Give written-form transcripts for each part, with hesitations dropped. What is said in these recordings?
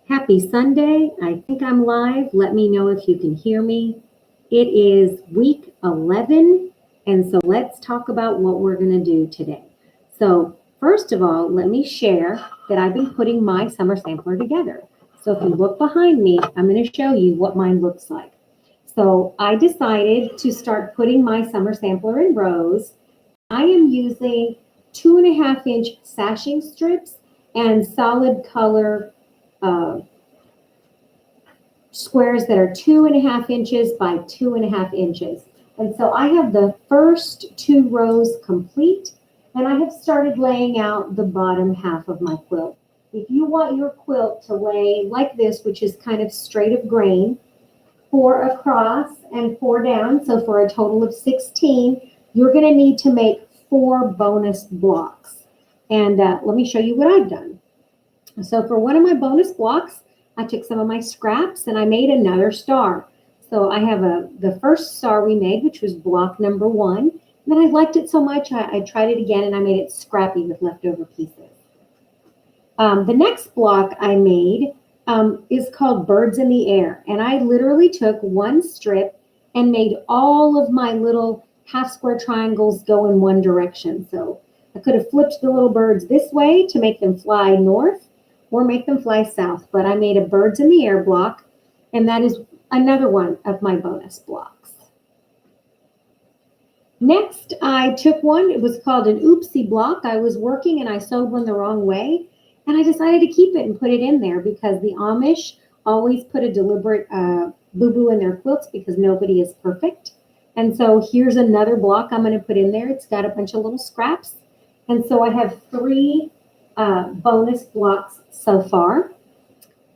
Happy Sunday. I think I'm live. Let me know if you can hear me. It is week 11, and so let's talk about what we're going to do today. So, first of all, let me share that I've been putting my summer sampler together. So, if you look behind me, I'm going to show you what mine looks like. So, I decided to start putting my summer sampler in rows. I am using 2.5-inch sashing strips and solid color squares that are 2.5 inches by 2.5 inches. And so I have the first 2 rows complete, and I have started laying out the bottom half of my quilt. If you want your quilt to lay like this, which is kind of straight of grain, 4 across and 4 down, so for a total of 16, you're going to need to make 4 bonus blocks. And let me show you what I've done. So for one of my bonus blocks, I took some of my scraps and I made another star. So I have the first star we made, which was block number 1. And then I liked it so much, I tried it again and I made it scrappy with leftover pieces. The next block I made is called Birds in the Air. And I literally took 1 strip and made all of my little half square triangles go in one direction. So I could have flipped the little birds this way to make them fly north or make them fly south, but I made a Birds in the Air block, and that is another one of my bonus blocks. Next, I took one, it was called an oopsie block. I was working and I sewed one the wrong way, and I decided to keep it and put it in there because the Amish always put a deliberate boo-boo in their quilts because nobody is perfect. And so here's another block I'm gonna put in there. It's got a bunch of little scraps. And so I have 3 bonus blocks so far.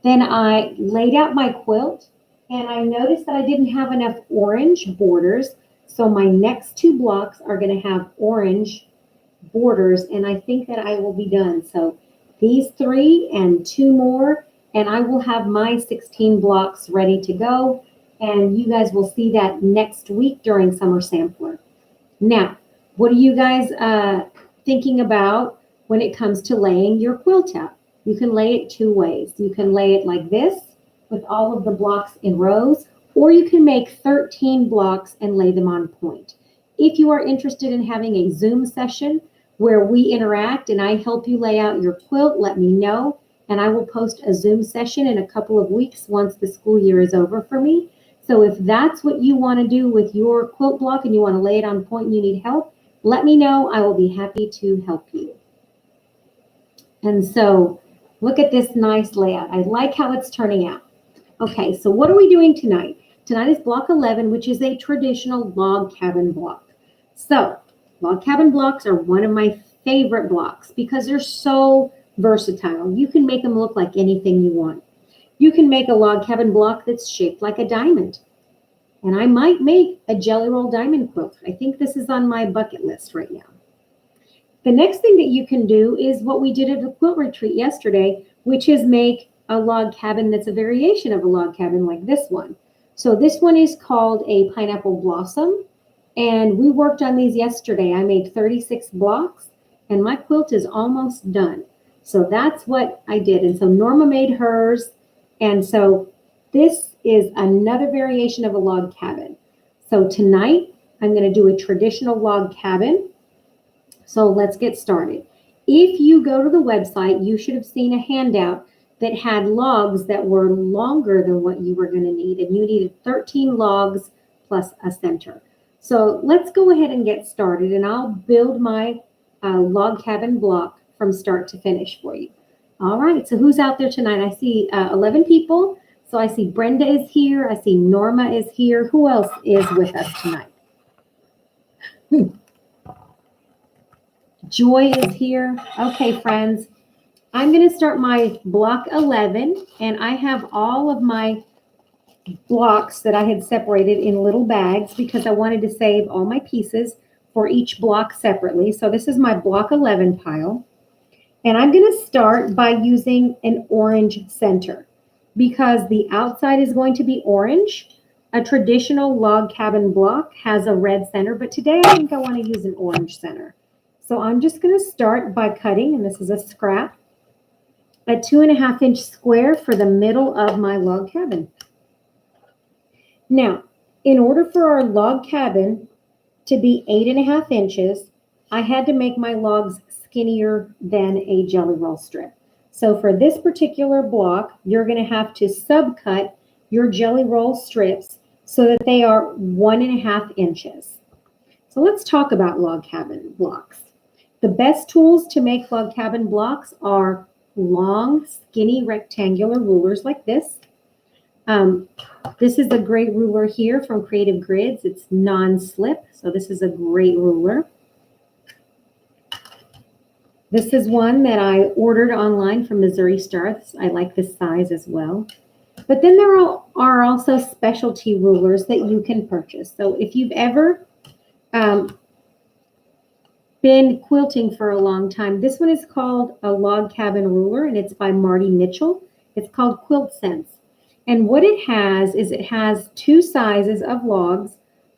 Then I laid out my quilt and I noticed that I didn't have enough orange borders. So my next 2 blocks are going to have orange borders, and I think that I will be done. So these 3 and 2 more, and I will have my 16 blocks ready to go. And you guys will see that next week during Summer Sampler. Now, what are you guys thinking about when it comes to laying your quilt out? You can lay it 2 ways. You can lay it like this with all of the blocks in rows, or you can make 13 blocks and lay them on point. If you are interested in having a Zoom session where we interact and I help you lay out your quilt, let me know, and I will post a Zoom session in a couple of weeks once the school year is over for me. So if that's what you want to do with your quilt block and you want to lay it on point and you need help, let me know. I will be happy to help you. And so look at this nice layout. I like how it's turning out. Okay, so what are we doing tonight? Tonight is block 11, which is a traditional log cabin block. So log cabin blocks are one of my favorite blocks because they're so versatile. You can make them look like anything you want. You can make a log cabin block that's shaped like a diamond. And I might make a Jelly Roll diamond quilt. I think this is on my bucket list right now. The next thing that you can do is what we did at the quilt retreat yesterday, which is make a log cabin that's a variation of a log cabin like this one. So this one is called a pineapple blossom, and we worked on these yesterday. I made 36 blocks, and my quilt is almost done. So that's what I did. And so Norma made hers, and so this is another variation of a log cabin. So tonight, I'm going to do a traditional log cabin. So let's get started. If you go to the website, you should have seen a handout that had logs that were longer than what you were going to need, and you needed 13 logs plus a center. So let's go ahead and get started, and I'll build my log cabin block from start to finish for you. All right, so who's out there tonight? I see 11 people. So I see Brenda is here. I see Norma is here. Who else is with us tonight? Joy is here. Okay, friends. I'm going to start my block 11, and I have all of my blocks that I had separated in little bags because I wanted to save all my pieces for each block separately. So this is my block 11 pile, and I'm going to start by using an orange center because the outside is going to be orange. A traditional log cabin block has a red center, but today I think I want to use an orange center. So I'm just going to start by cutting, and this is a scrap. a 2.5-inch square for the middle of my log cabin. Now, in order for our log cabin to be 8.5 inches, I had to make my logs skinnier than a jelly roll strip. So for this particular block, you're going to have to subcut your jelly roll strips so that they are 1.5 inches. So let's talk about log cabin blocks. The best tools to make log cabin blocks are long, skinny rectangular rulers like this. This is a great ruler here from Creative Grids. It's non-slip, so this is a great ruler. This is one that I ordered online from Missouri Stars. I like this size as well. But then there are also specialty rulers that you can purchase. So if you've ever been quilting for a long time, this one is called a log cabin ruler, and it's by Marty Mitchell. It's called Quilt Sense. And what it has is it has two sizes of logs.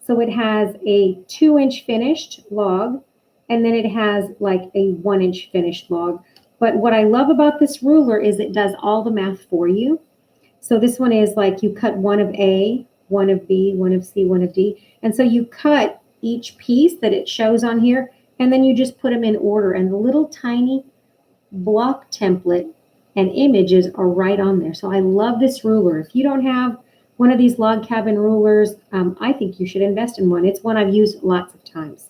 So it has a 2-inch finished log, and then it has like a 1-inch finished log. But what I love about this ruler is it does all the math for you. So this one is like you cut one of A, one of B, one of C, one of D. And so you cut each piece that it shows on here, and then you just put them in order. And the little tiny block template and images are right on there. So I love this ruler. If you don't have one of these log cabin rulers, I think you should invest in one. It's one I've used lots of times.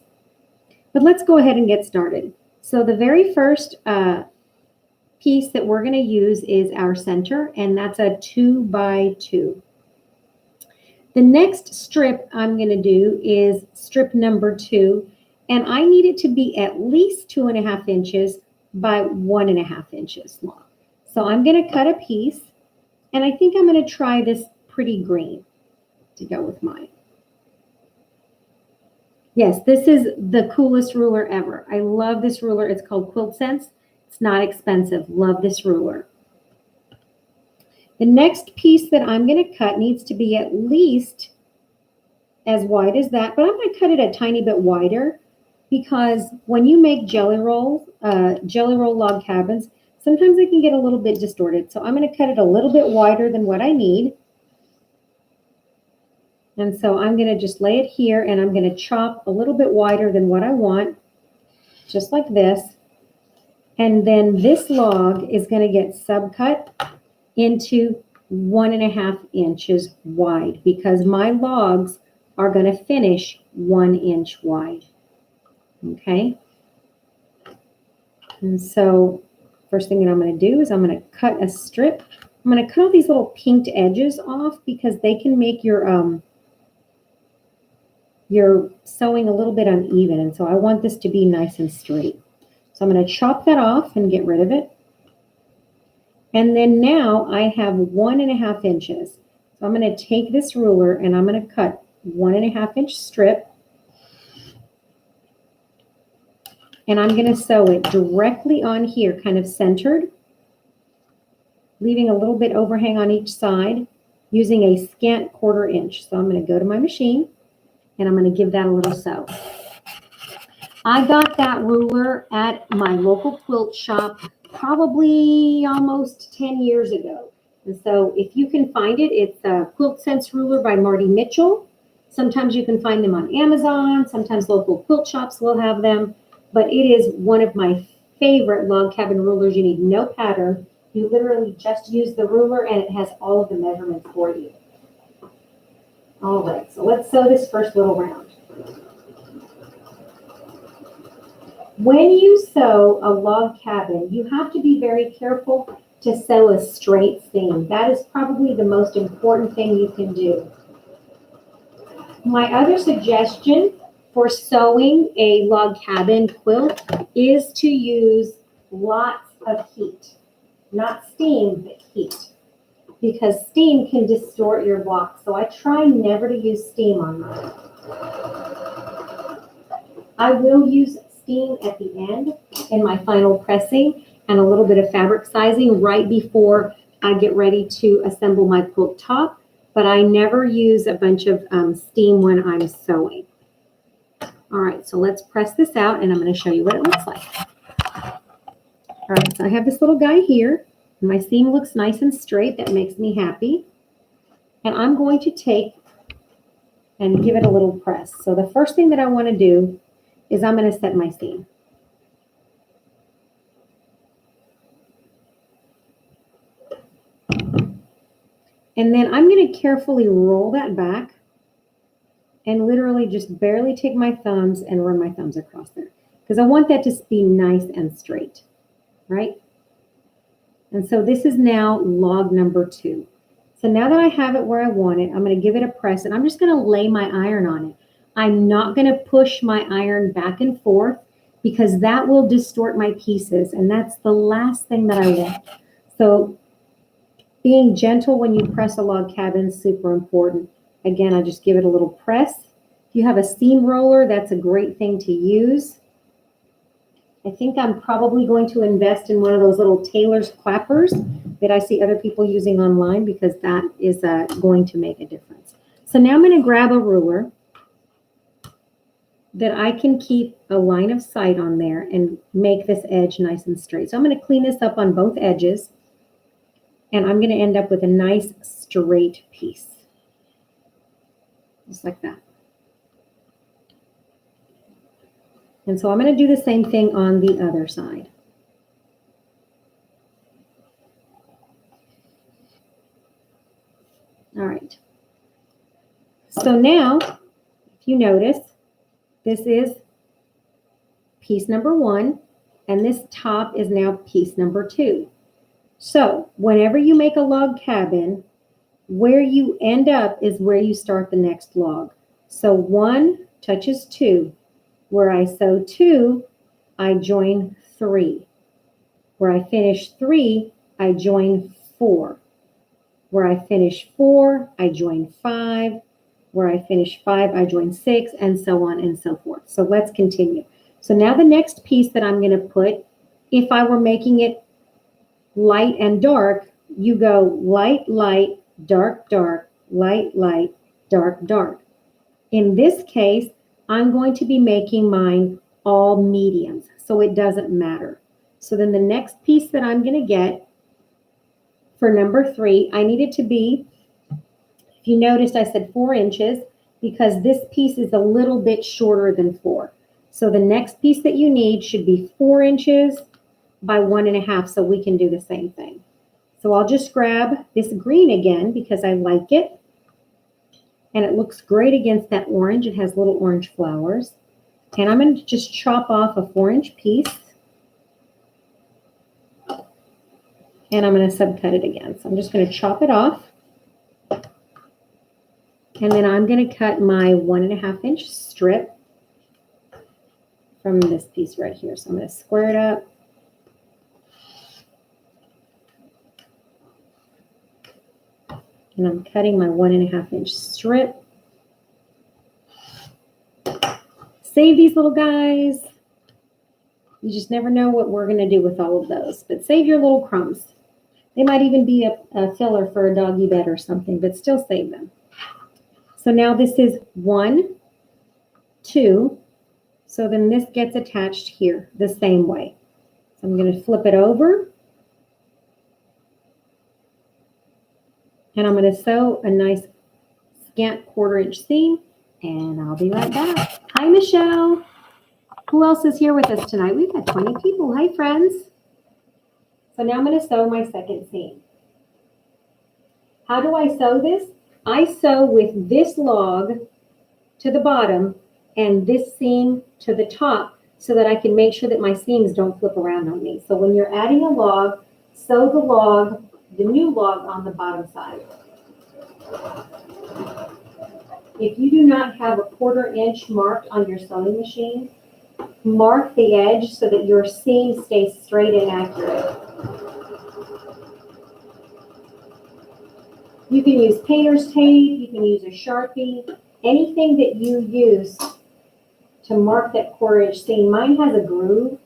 But let's go ahead and get started. So the very first piece that we're going to use is our center, and that's a 2x2. The next strip I'm going to do is strip number 2, and I need it to be at least 2.5 inches by 1.5 inches long. So I'm going to cut a piece, and I think I'm going to try this pretty green to go with mine. Yes, this is the coolest ruler ever. I love this ruler. It's called Quilt Sense. It's not expensive. Love this ruler. The next piece that I'm going to cut needs to be at least as wide as that, but I'm going to cut it a tiny bit wider because when you make jelly roll log cabins, sometimes they can get a little bit distorted. So I'm going to cut it a little bit wider than what I need. And so I'm going to just lay it here, and I'm going to chop a little bit wider than what I want, just like this. And then this log is going to get subcut into 1.5 inches wide because my logs are going to finish 1 inch wide. Okay. And so first thing that I'm going to do is I'm going to cut a strip. I'm going to cut all these little pinked edges off because they can make your sewing a little bit uneven. And so I want this to be nice and straight. So I'm going to chop that off and get rid of it. And then now I have 1.5 inches. So I'm going to take this ruler and I'm going to cut 1.5 inch strip. And I'm going to sew it directly on here, kind of centered, leaving a little bit overhang on each side using a scant 1/4 inch. So I'm going to go to my machine and I'm going to give that a little sew. I got that ruler at my local quilt shop probably almost 10 years ago. And so if you can find it, it's a Quilt Sense ruler by Marty Mitchell. Sometimes you can find them on Amazon. Sometimes local quilt shops will have them. But it is one of my favorite log cabin rulers. You need no pattern. You literally just use the ruler and it has all of the measurements for you. All right, so let's sew this first little round. When you sew a log cabin, you have to be very careful to sew a straight seam. That is probably the most important thing you can do. My other suggestion for sewing a log cabin quilt is to use lots of heat. Not steam, but heat. Because steam can distort your block. So I try never to use steam on mine. I will use steam at the end in my final pressing and a little bit of fabric sizing right before I get ready to assemble my quilt top, but I never use a bunch of steam when I'm sewing. All right, so let's press this out and I'm going to show you what it looks like. All right, so I have this little guy here. My seam looks nice and straight. That makes me happy. And I'm going to take and give it a little press. So the first thing that I want to do is I'm going to set my seam. And then I'm going to carefully roll that back and literally just barely take my thumbs and run my thumbs across there. Because I want that to be nice and straight, right? And so this is now log number 2. So now that I have it where I want it, I'm going to give it a press and I'm just going to lay my iron on it. I'm not going to push my iron back and forth because that will distort my pieces. And that's the last thing that I want. So being gentle when you press a log cabin is super important. Again, I just give it a little press. If you have a seam roller, that's a great thing to use. I think I'm probably going to invest in one of those little tailor's clappers that I see other people using online because that is going to make a difference. So now I'm going to grab a ruler that I can keep a line of sight on there and make this edge nice and straight. So I'm going to clean this up on both edges and I'm going to end up with a nice straight piece. Just like that. And so I'm going to do the same thing on the other side. All right. So now, if you notice, this is piece number 1, and this top is now piece number 2. So whenever you make a log cabin, where you end up is where you start the next log. So 1 touches 2. Where I sew 2, I join 3. Where I finish 3, I join 4. Where I finish 4, I join 5. Where I finish 5, I join 6, and so on and so forth. So let's continue. So now the next piece that I'm going to put, if I were making it light and dark, you go light, light, dark, dark, light, light, dark, dark. In this case, I'm going to be making mine all mediums, so it doesn't matter. So then the next piece that I'm going to get for number 3, I need it to be, if you noticed, I said 4 inches because this piece is a little bit shorter than 4. So the next piece that you need should be 4 inches by 1.5, so we can do the same thing. So I'll just grab this green again because I like it. And it looks great against that orange. It has little orange flowers. And I'm going to just chop off a 4-inch piece. And I'm going to subcut it again. So I'm just going to chop it off. And then I'm going to cut my 1.5-inch strip from this piece right here. So I'm going to square it up. And I'm cutting my 1.5-inch strip. Save these little guys. You just never know what we're going to do with all of those. But save your little crumbs. They might even be a filler for a doggy bed or something, but still save them. So now this is 1, 2. So then this gets attached here the same way. So I'm going to flip it over. And I'm going to sew a nice scant 1/4-inch seam, and I'll be right back. Hi, Michelle. Who else is here with us tonight? We've got 20 people. Hi, friends. So now I'm going to sew my second seam. How do I sew this? I sew with this log to the bottom and this seam to the top so that I can make sure that my seams don't flip around on me. So when you're adding a log, sew the log, the new log on the bottom side. If you do not have a 1/4-inch marked on your sewing machine, mark the edge so that your seam stays straight and accurate. You can use painter's tape, you can use a Sharpie, anything that you use to mark that 1/4-inch seam. Mine has a groove.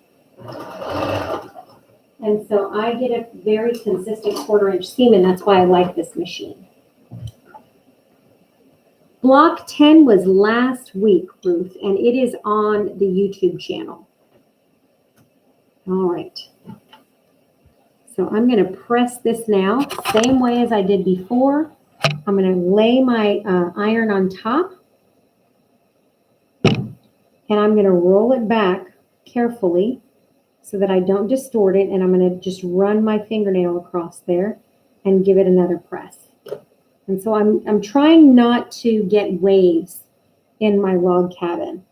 And so I get a very consistent 1/4-inch seam, and that's why I like this machine. Block 10 was last week, Ruth, and it is on the YouTube channel. All right. So I'm going to press this now, same way as I did before. I'm going to lay my iron on top, and I'm going to roll it back carefully so that I don't distort it, and I'm going to just run my fingernail across there and give it another press. And so I'm trying not to get waves in my log cabin.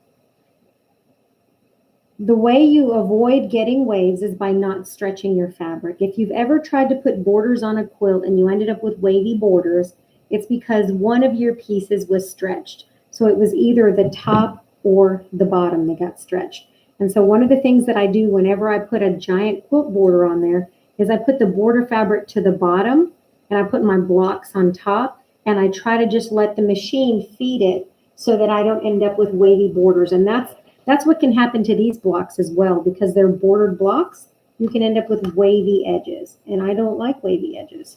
The way you avoid getting waves is by not stretching your fabric. If you've ever tried to put borders on a quilt and you ended up with wavy borders, it's because one of your pieces was stretched. So it was either the top or the bottom that got stretched. And so one of the things that I do whenever I put a giant quilt border on there is I put the border fabric to the bottom and I put my blocks on top, and I try to just let the machine feed it so that I don't end up with wavy borders. And that's what can happen to these blocks as well, because they're bordered blocks. You can end up with wavy edges, and I don't like wavy edges.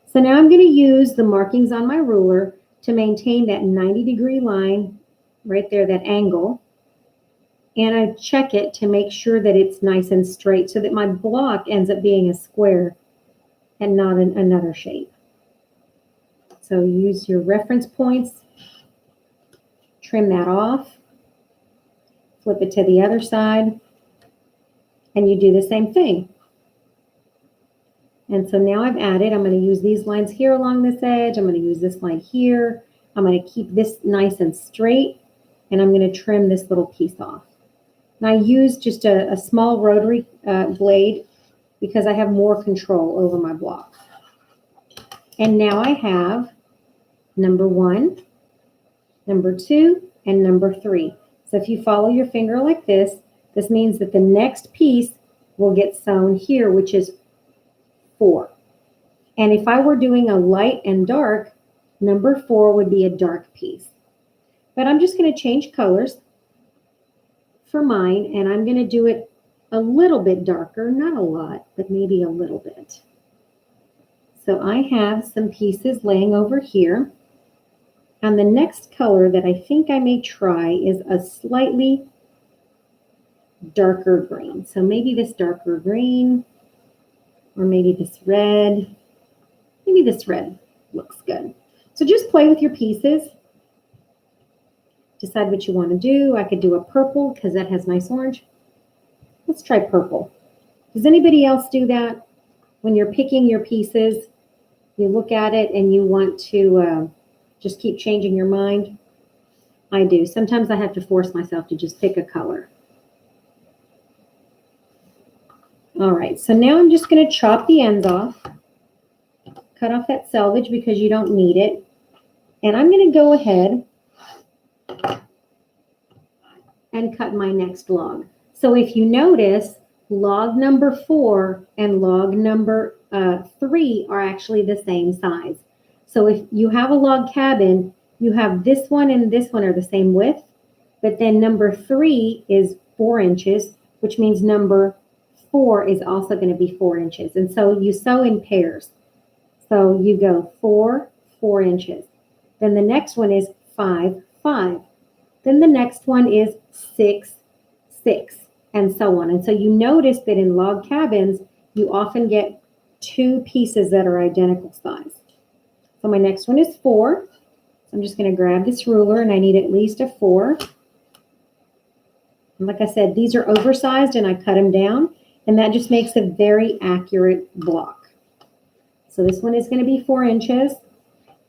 So now I'm going to use the markings on my ruler to maintain that 90-degree line right there, that angle. And I check it to make sure that it's nice and straight so that my block ends up being a square and not another shape. So use your reference points, trim that off, flip it to the other side, and you do the same thing. And so now I've added, I'm going to use these lines here along this edge. I'm going to use this line here. I'm going to keep this nice and straight, and I'm going to trim this little piece off. And I use just a small rotary blade because I have more control over my block. And now I have number 1, number 2, and number 3. So if you follow your finger like this, this means that the next piece will get sewn here, which is 4. And if I were doing a light and dark, number 4 would be a dark piece. But I'm just going to change colors for mine, and I'm going to do it a little bit darker, not a lot, but maybe a little bit. So I have some pieces laying over here. And the next color that I think I may try is a slightly darker green. So maybe this darker green, or maybe this red. Maybe this red looks good. So just play with your pieces. Decide what you want to do. I could do a purple because that has nice orange. Let's try purple. Does anybody else do that? When you're picking your pieces, you look at it and you want to just keep changing your mind? I do. Sometimes I have to force myself to just pick a color. All right, so now I'm just going to chop the ends off. Cut off that selvage because you don't need it. And I'm going to go ahead and cut my next log. So if you notice, log number 4 and log number 3 are actually the same size. So if you have a log cabin, you have this one and this one are the same width, but then number 3 is 4 inches, which means number 4 is also going to be 4 inches. And so you sew in pairs. So you go 4, 4 inches. Then the next one is 5, 5. Then the next one is 6, 6, and so on. And so you notice that in log cabins, you often get 2 pieces that are identical size. So my next one is 4. So I'm just going to grab this ruler, and I need at least a 4. And like I said, these are oversized, and I cut them down, and that just makes a very accurate block. So this one is going to be 4 inches.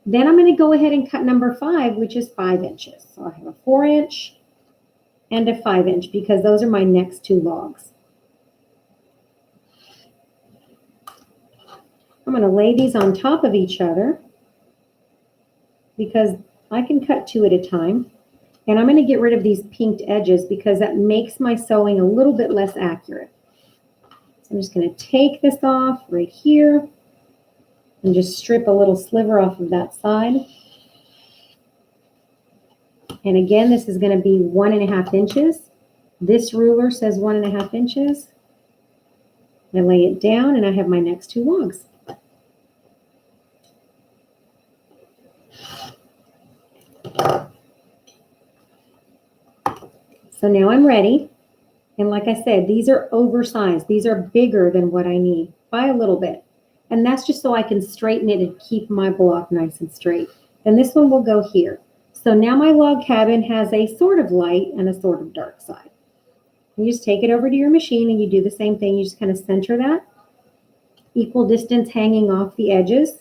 Then I'm going to go ahead and cut number 5, which is 5 inches. So I have a 4 inch and a 5 inch because those are my next 2 logs. I'm going to lay these on top of each other because I can cut 2 at a time. And I'm going to get rid of these pinked edges because that makes my sewing a little bit less accurate. So I'm just going to take this off right here and just strip a little sliver off of that side. And again, this is going to be 1.5 inches. This ruler says 1.5 inches. I lay it down and I have my next 2 logs. So now I'm ready. And like I said, these are oversized. These are bigger than what I need by a little bit. And that's just so I can straighten it and keep my block nice and straight. And this one will go here. So now my log cabin has a sort of light and a sort of dark side. You just take it over to your machine and you do the same thing. You just kind of center that, equal distance hanging off the edges,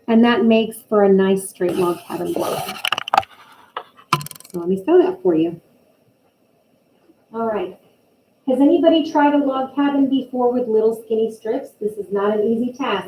and that makes for a nice straight log cabin block. So let me sew that for you. All right. Has anybody tried a log cabin before with little skinny strips? This is not an easy task.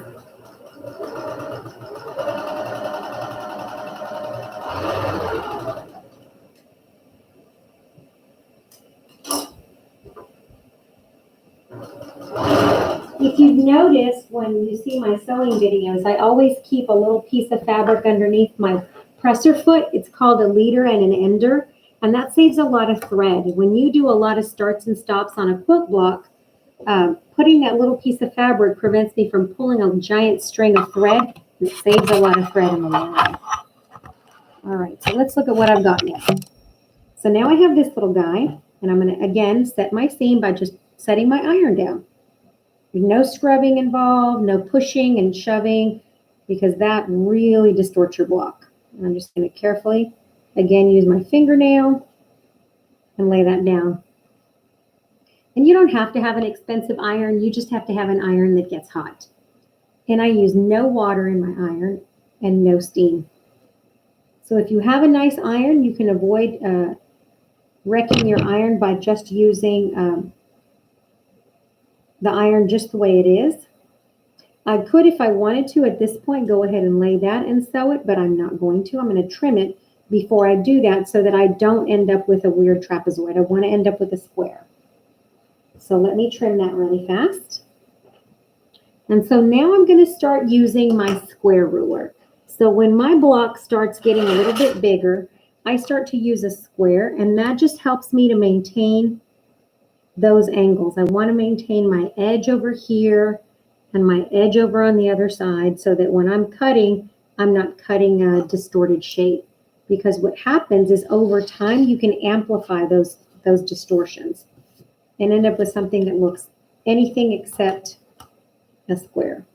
If you've noticed when you see my sewing videos, I always keep a little piece of fabric underneath my presser foot. It's called a leader and an ender, and that saves a lot of thread. When you do a lot of starts and stops on a quilt block, putting that little piece of fabric prevents me from pulling a giant string of thread. It saves a lot of thread in the long run. All right, so let's look at what I've got now. So now I have this little guy, and I'm going to, again, set my seam by just setting my iron down. There's no scrubbing involved, no pushing and shoving, because that really distorts your block. And I'm just going to carefully, again, use my fingernail and lay that down. And you don't have to have an expensive iron. You just have to have an iron that gets hot. And I use no water in my iron and no steam. So if you have a nice iron, you can avoid wrecking your iron by just using the iron just the way it is. I could, if I wanted to, at this point, go ahead and lay that and sew it, but I'm not going to. I'm going to trim it before I do that so that I don't end up with a weird trapezoid. I want to end up with a square. So let me trim that really fast. And so now I'm going to start using my square ruler. So when my block starts getting a little bit bigger, I start to use a square, and that just helps me to maintain those angles. I want to maintain my edge over here and my edge over on the other side so that when I'm cutting, I'm not cutting a distorted shape. Because what happens is over time, you can amplify those distortions and end up with something that looks anything except a square.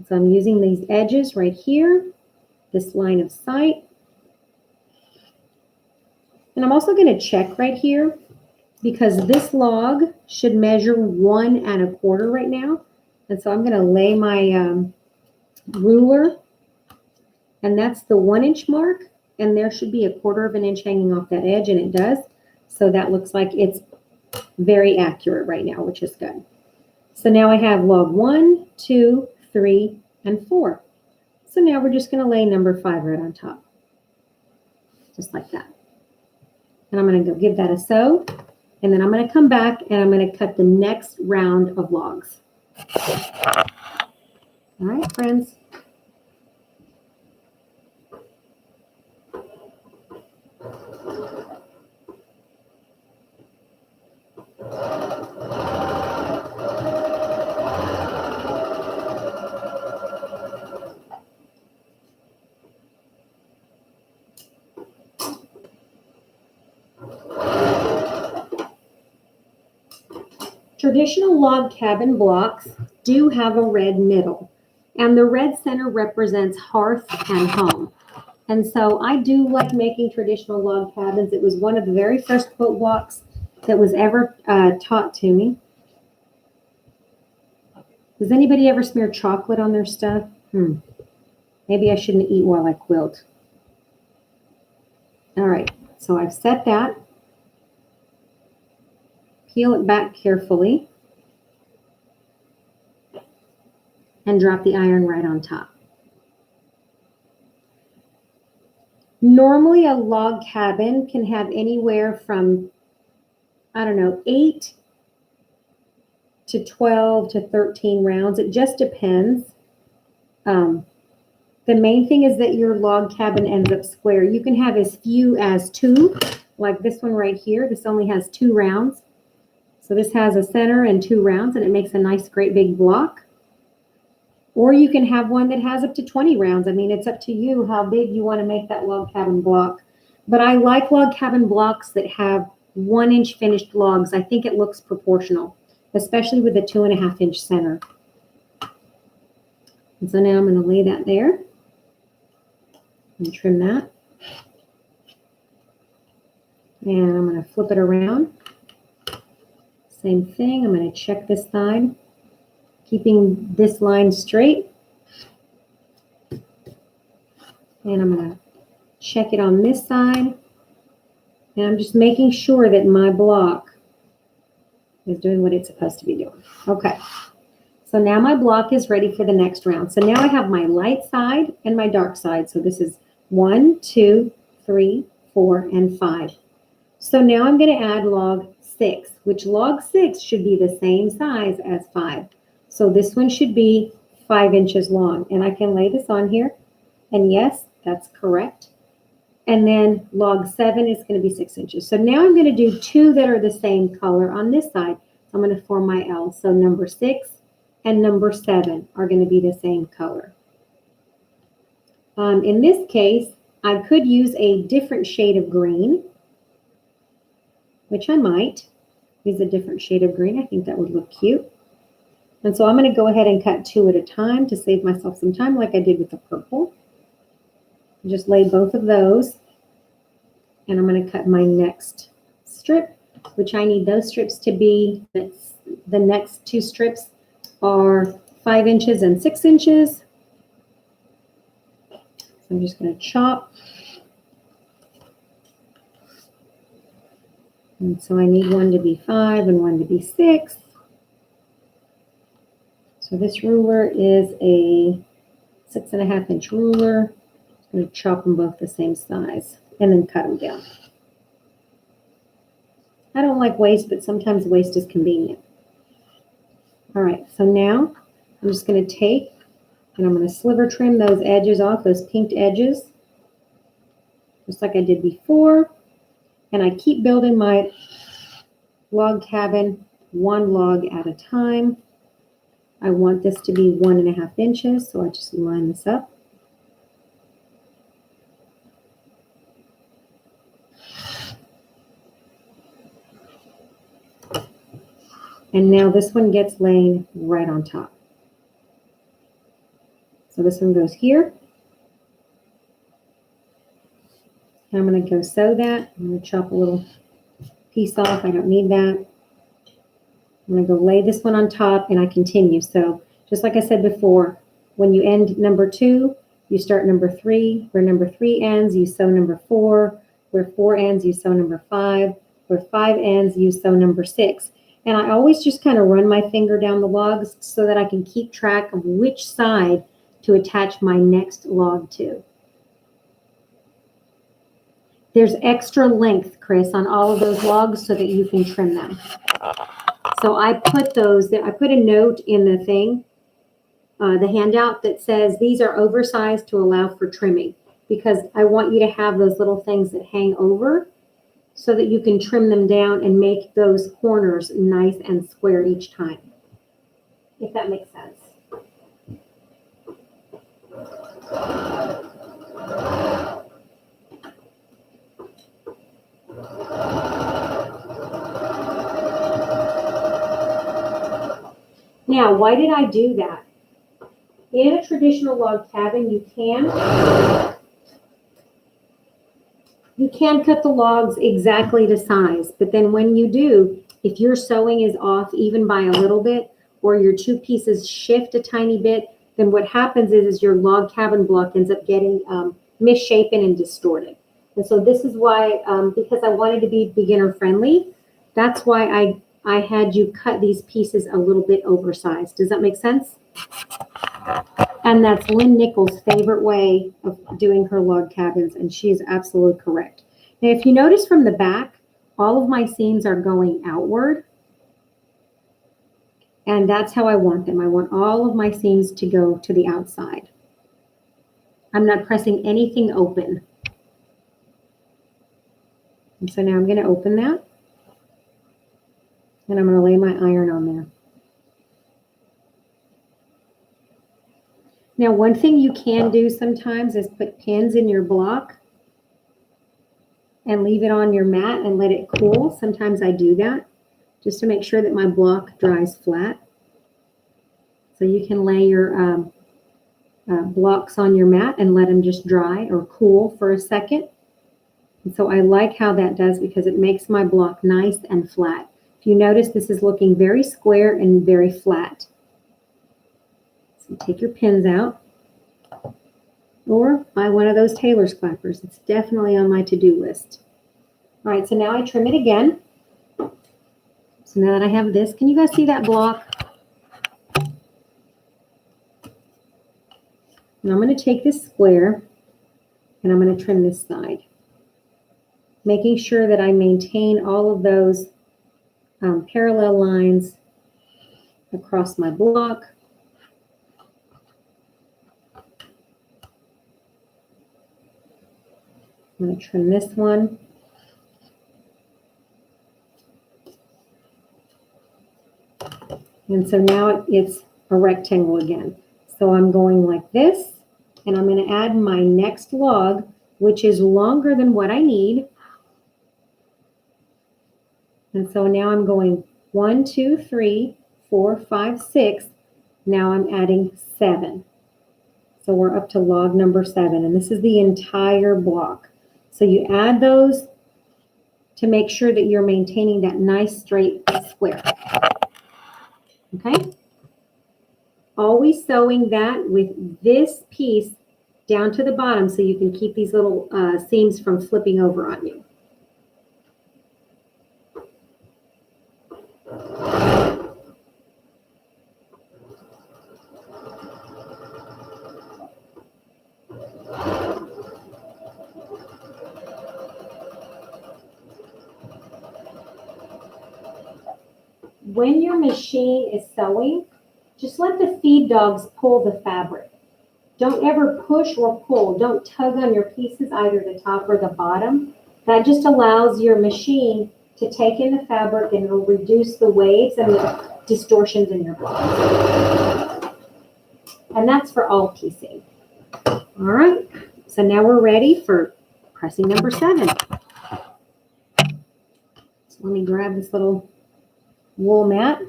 So I'm using these edges right here, this line of sight. And I'm also going to check right here because this log should measure 1 1/4 right now. And so I'm going to lay my ruler, and that's the 1 inch mark. And there should be 1/4 inch hanging off that edge, and it does. So that looks like it's very accurate right now, which is good. So now I have log 1, 2, 3, and 4. So now we're just going to lay number 5 right on top, just like that. And I'm going to go give that a sew, and then I'm going to come back and I'm going to cut the next round of logs. All right, friends. Traditional log cabin blocks do have a red middle, and the red center represents hearth and home. And so I do like making traditional log cabins. It was one of the very first quilt blocks that was ever taught to me. Does anybody ever smear chocolate on their stuff? Maybe I shouldn't eat while I quilt. All right, so I've set that. Peel it back carefully and drop the iron right on top. Normally a log cabin can have anywhere from, 8 to 12 to 13 rounds. It just depends. The main thing is that your log cabin ends up square. You can have as few as 2, like this one right here. This only has 2 rounds. So this has a center and 2 rounds, and it makes a nice, great big block. Or you can have one that has up to 20 rounds. I mean, it's up to you how big you want to make that log cabin block. But I like log cabin blocks that have 1-inch finished logs. I think it looks proportional, especially with the 2.5-inch center. And so now I'm going to lay that there and trim that. And I'm going to flip it around. Same thing. I'm going to check this side, keeping this line straight. And I'm going to check it on this side. And I'm just making sure that my block is doing what it's supposed to be doing. Okay. So now my block is ready for the next round. So now I have my light side and my dark side. So this is 1, 2, 3, 4, and 5. So now I'm going to add log 6, which log 6 should be the same size as 5. So this one should be 5 inches long. And I can lay this on here. And yes, that's correct. And then log 7 is going to be 6 inches. So now I'm going to do 2 that are the same color on this side. I'm going to form my L. So number 6 and number 7 are going to be the same color. In this case, I could use a different shade of green, which I might use a different shade of green. I think that would look cute. And so I'm going to go ahead and cut 2 at a time to save myself some time, like I did with the purple. Just lay both of those, and I'm going to cut my next strip, which I need those strips to be, the next 2 strips are 5 inches and 6 inches. So I'm just going to chop. And so I need one to be 5 and one to be 6. So this ruler is a 6.5-inch ruler. I'm going to chop them both the same size and then cut them down. I don't like waste, but sometimes waste is convenient. All right, so now I'm just going to take and I'm going to sliver trim those edges off, those pinked edges, just like I did before. And I keep building my log cabin 1 log at a time. I want this to be 1.5 inches, so I just line this up. And now this one gets laying right on top. So this one goes here. And I'm going to go sew that. I'm going to chop a little piece off. I don't need that. I'm going to go lay this one on top and I continue. So just like I said before, when you end number 2, you start number 3. Where number 3 ends, you sew number 4. Where 4 ends, you sew number 5. Where 5 ends, you sew number 6. And I always just kind of run my finger down the logs so that I can keep track of which side to attach my next log to. There's extra length, Chris, on all of those logs so that you can trim them. So I put a note in the thing, the handout that says these are oversized to allow for trimming, because I want you to have those little things that hang over so that you can trim them down and make those corners nice and square each time, if that makes sense. Now, why did I do that? In a traditional log cabin, you can cut the logs exactly to size, but then when you do, if your sewing is off even by a little bit, or your 2 pieces shift a tiny bit, then what happens is your log cabin block ends up getting misshapen and distorted. And so this is why, because I wanted to be beginner friendly, that's why I had you cut these pieces a little bit oversized. Does that make sense? And that's Lynn Nichols' favorite way of doing her log cabins, and she is absolutely correct. Now, if you notice from the back, all of my seams are going outward, and that's how I want them. I want all of my seams to go to the outside. I'm not pressing anything open. And so now I'm going to open that, and I'm going to lay my iron on there. Now, one thing you can do sometimes is put pins in your block and leave it on your mat and let it cool. Sometimes I do that just to make sure that my block dries flat. So you can lay your blocks on your mat and let them just dry or cool for a second. And so I like how that does because it makes my block nice and flat. If you notice, this is looking very square and very flat. So take your pins out or buy one of those Taylor's clappers. It's definitely on my to-do list. All right, so now I trim it again. So now that I have this, can you guys see that block? And I'm going to take this square and I'm going to trim this side, making sure that I maintain all of those parallel lines across my block. I'm going to trim this one. And so now it's a rectangle again. So I'm going like this, and I'm going to add my next log, which is longer than what I need. And so now I'm going 1, 2, 3, 4, 5, 6. Now I'm adding 7. So we're up to log number 7, and this is the entire block. So you add those to make sure that you're maintaining that nice straight square. Okay? Always sewing that with this piece down to the bottom so you can keep these little seams from flipping over on you. When your machine is sewing, just let the feed dogs pull the fabric. Don't ever push or pull. Don't tug on your pieces, either the top or the bottom. That just allows your machine to take in the fabric and it'll reduce the waves and the distortions in your block. And that's for all piecing. All right, so now we're ready for pressing number 7. So let me grab this little wool mat.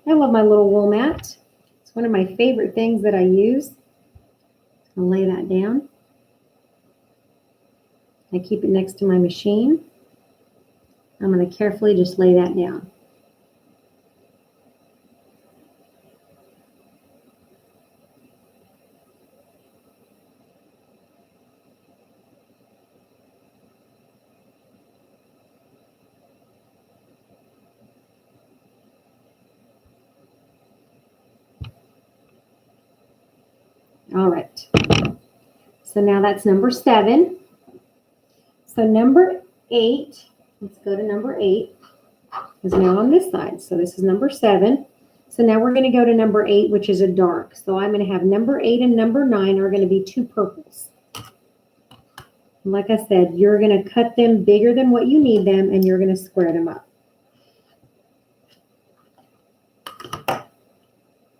I love my little wool mat. It's one of my favorite things that I use. I'll lay that down. I keep it next to my machine. I'm going to carefully just lay that down. All right, so now that's number 7. So number 8, let's go to number 8, is now on this side. So this is number 7. So now we're going to go to number 8, which is a dark. So I'm going to have number 8 and number 9 are going to be 2 purples. And like I said, you're going to cut them bigger than what you need them, and you're going to square them up.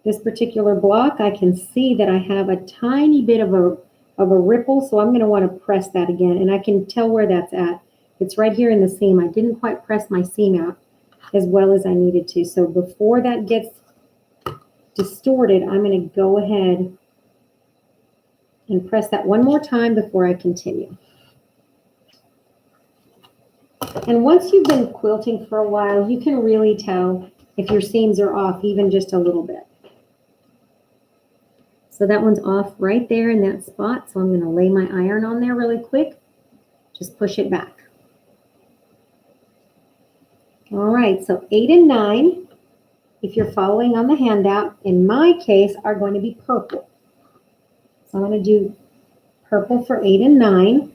This particular block, I can see that I have a tiny bit of a ripple, so I'm going to want to press that again, and I can tell where that's at. It's right here in the seam. I didn't quite press my seam out as well as I needed to. So before that gets distorted, I'm going to go ahead and press that one more time before I continue. And once you've been quilting for a while, you can really tell if your seams are off even just a little bit. So that one's off right there in that spot. So I'm going to lay my iron on there really quick. Just push it back. All right, so 8 and 9, if you're following on the handout, in my case, are going to be purple. So I'm going to do purple for 8 and 9.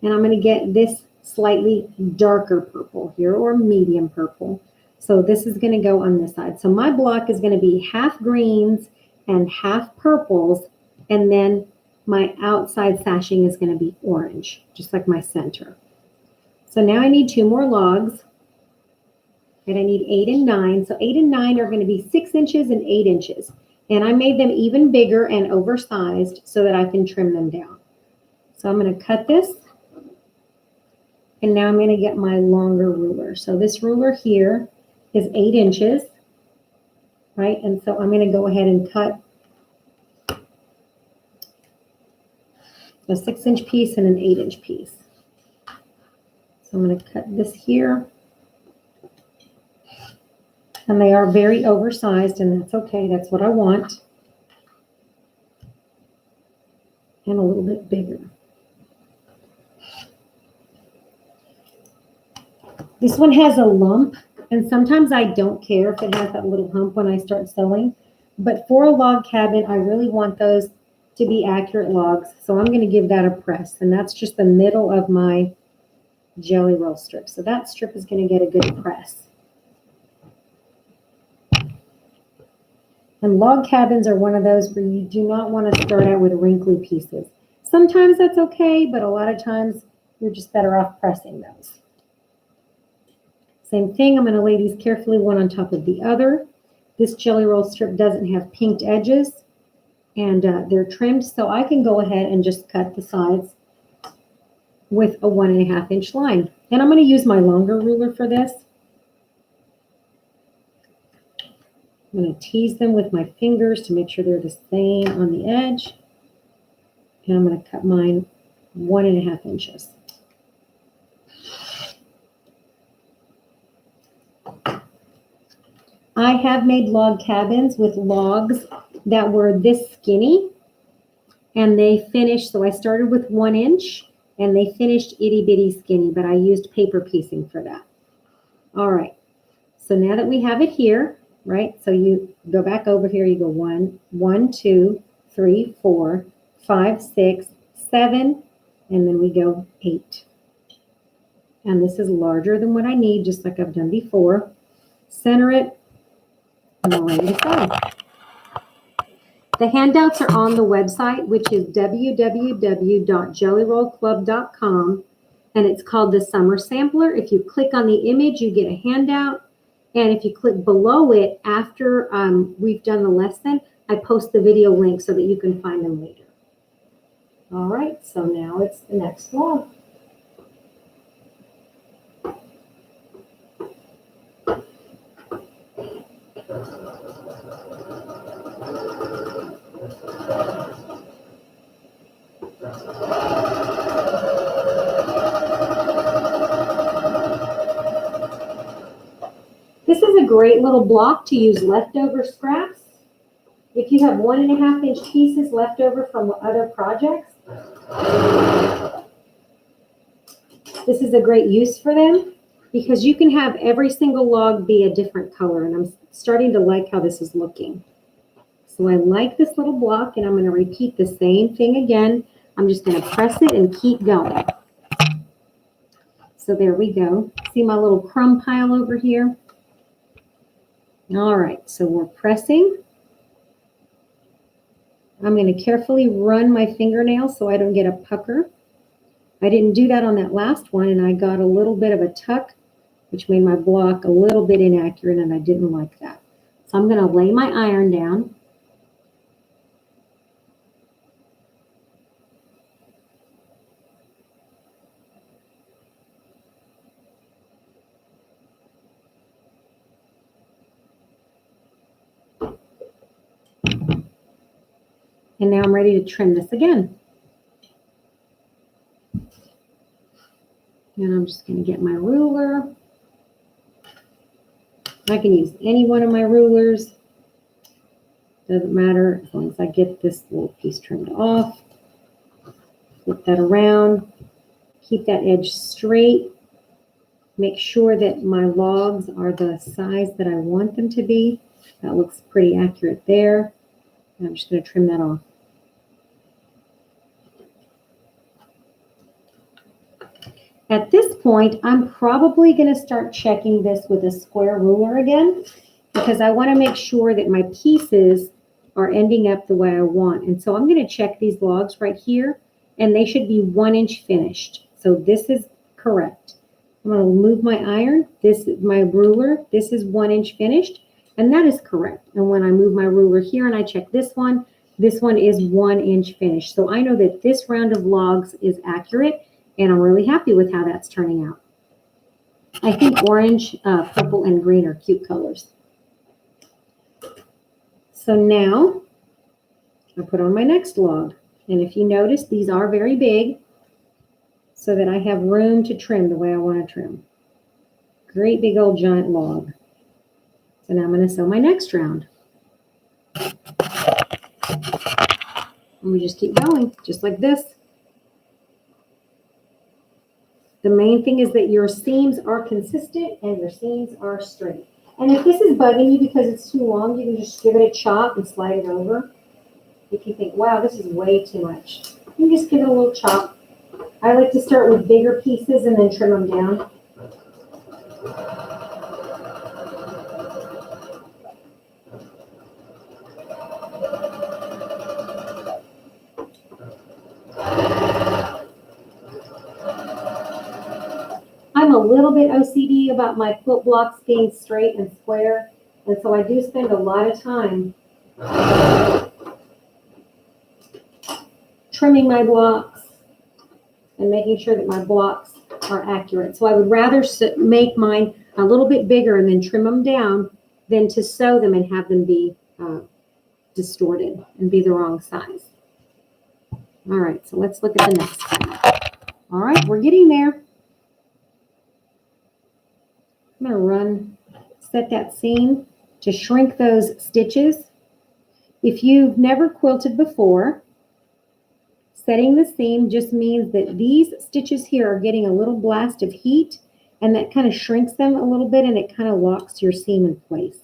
And I'm going to get this slightly darker purple here, or medium purple. So this is going to go on this side. So my block is going to be half greens and half purples, and then my outside sashing is going to be orange, just like my center. So now I need 2 more logs, and I need 8 and 9. So 8 and 9 are going to be 6 inches and 8 inches, and I made them even bigger and oversized so that I can trim them down. So I'm going to cut this, And now I'm going to get my longer ruler. So this ruler here is 8 inches, right? And so I'm going to go ahead and cut a 6-inch piece and an 8-inch piece. So I'm going to cut this here. And they are very oversized, and that's okay. That's what I want. And a little bit bigger. This one has a lump, and sometimes I don't care if it has that little hump when I start sewing. But for a log cabin, I really want those to be accurate logs. So I'm going to give that a press, and that's just the middle of my jelly roll strip. So that strip is going to get a good press. And log cabins are one of those where you do not want to start out with wrinkly pieces. Sometimes that's okay, but a lot of times you're just better off pressing those. Same thing, I'm going to lay these carefully one on top of the other. This jelly roll strip doesn't have pinked edges, and they're trimmed, so I can go ahead and just cut the sides with a 1.5-inch line. And I'm going to use my longer ruler for this. I'm going to tease them with my fingers to make sure they're the same on the edge. And I'm going to cut mine 1.5 inches. I have made log cabins with logs that were this skinny, and they finished, so I started with 1 inch, and they finished itty bitty skinny, but I used paper piecing for that. All right, so now that we have it here, right, so you go back over here, you go 1, 2, 3, 4, 5, 6, 7, and then we go 8. And this is larger than what I need, just like I've done before. Center it, and we're ready to sew. The handouts are on the website, which is www.jellyrollclub.com, and it's called the Summer Sampler. If you click on the image, you get a handout, and if you click below it after we've done the lesson, I post the video link so that you can find them later. All right, so now it's the next log. This is a great little block to use leftover scraps. If you have 1.5-inch pieces left over from other projects, this is a great use for them because you can have every single log be a different color, and I'm starting to like how this is looking. So I like this little block, and I'm going to repeat the same thing again. I'm just going to press it and keep going. So there we go. See my little crumb pile over here? All right, so we're pressing. I'm going to carefully run my fingernails so I don't get a pucker. I didn't do that on that last one, and I got a little bit of a tuck, which made my block a little bit inaccurate, and I didn't like that. So I'm going to lay my iron down. And now I'm ready to trim this again. And I'm just going to get my ruler. I can use any one of my rulers. Doesn't matter as long as I get this little piece trimmed off. Flip that around. Keep that edge straight. Make sure that my logs are the size that I want them to be. That looks pretty accurate there. And I'm just going to trim that off. At this point, I'm probably going to start checking this with a square ruler again because I want to make sure that my pieces are ending up the way I want. And so I'm going to check these logs right here, and they should be 1 inch finished. So this is correct. I'm going to move my iron. This is my ruler. This is 1 inch finished, and that is correct. And when I move my ruler here and I check this one is 1 inch finished. So I know that this round of logs is accurate. And I'm really happy with how that's turning out. I think orange, purple, and green are cute colors. So now I put on my next log. And if you notice, these are very big so that I have room to trim the way I want to trim. Great big old giant log. So now I'm going to sew my next round. And we just keep going, just like this. The main thing is that your seams are consistent and your seams are straight. And if this is bugging you because it's too long, you can just give it a chop and slide it over. If you think, wow, this is way too much, you can just give it a little chop. I like to start with bigger pieces and then trim them down. I'm a little bit OCD about my quilt blocks being straight and square, and so I do spend a lot of time trimming my blocks and making sure that my blocks are accurate. So I would rather make mine a little bit bigger and then trim them down than to sew them and have them be distorted and be the wrong size. All right, so let's look at the next one. All right, we're getting there. I'm going to set that seam to shrink those stitches. If you've never quilted before, setting the seam just means that these stitches here are getting a little blast of heat, and that kind of shrinks them a little bit, and it kind of locks your seam in place.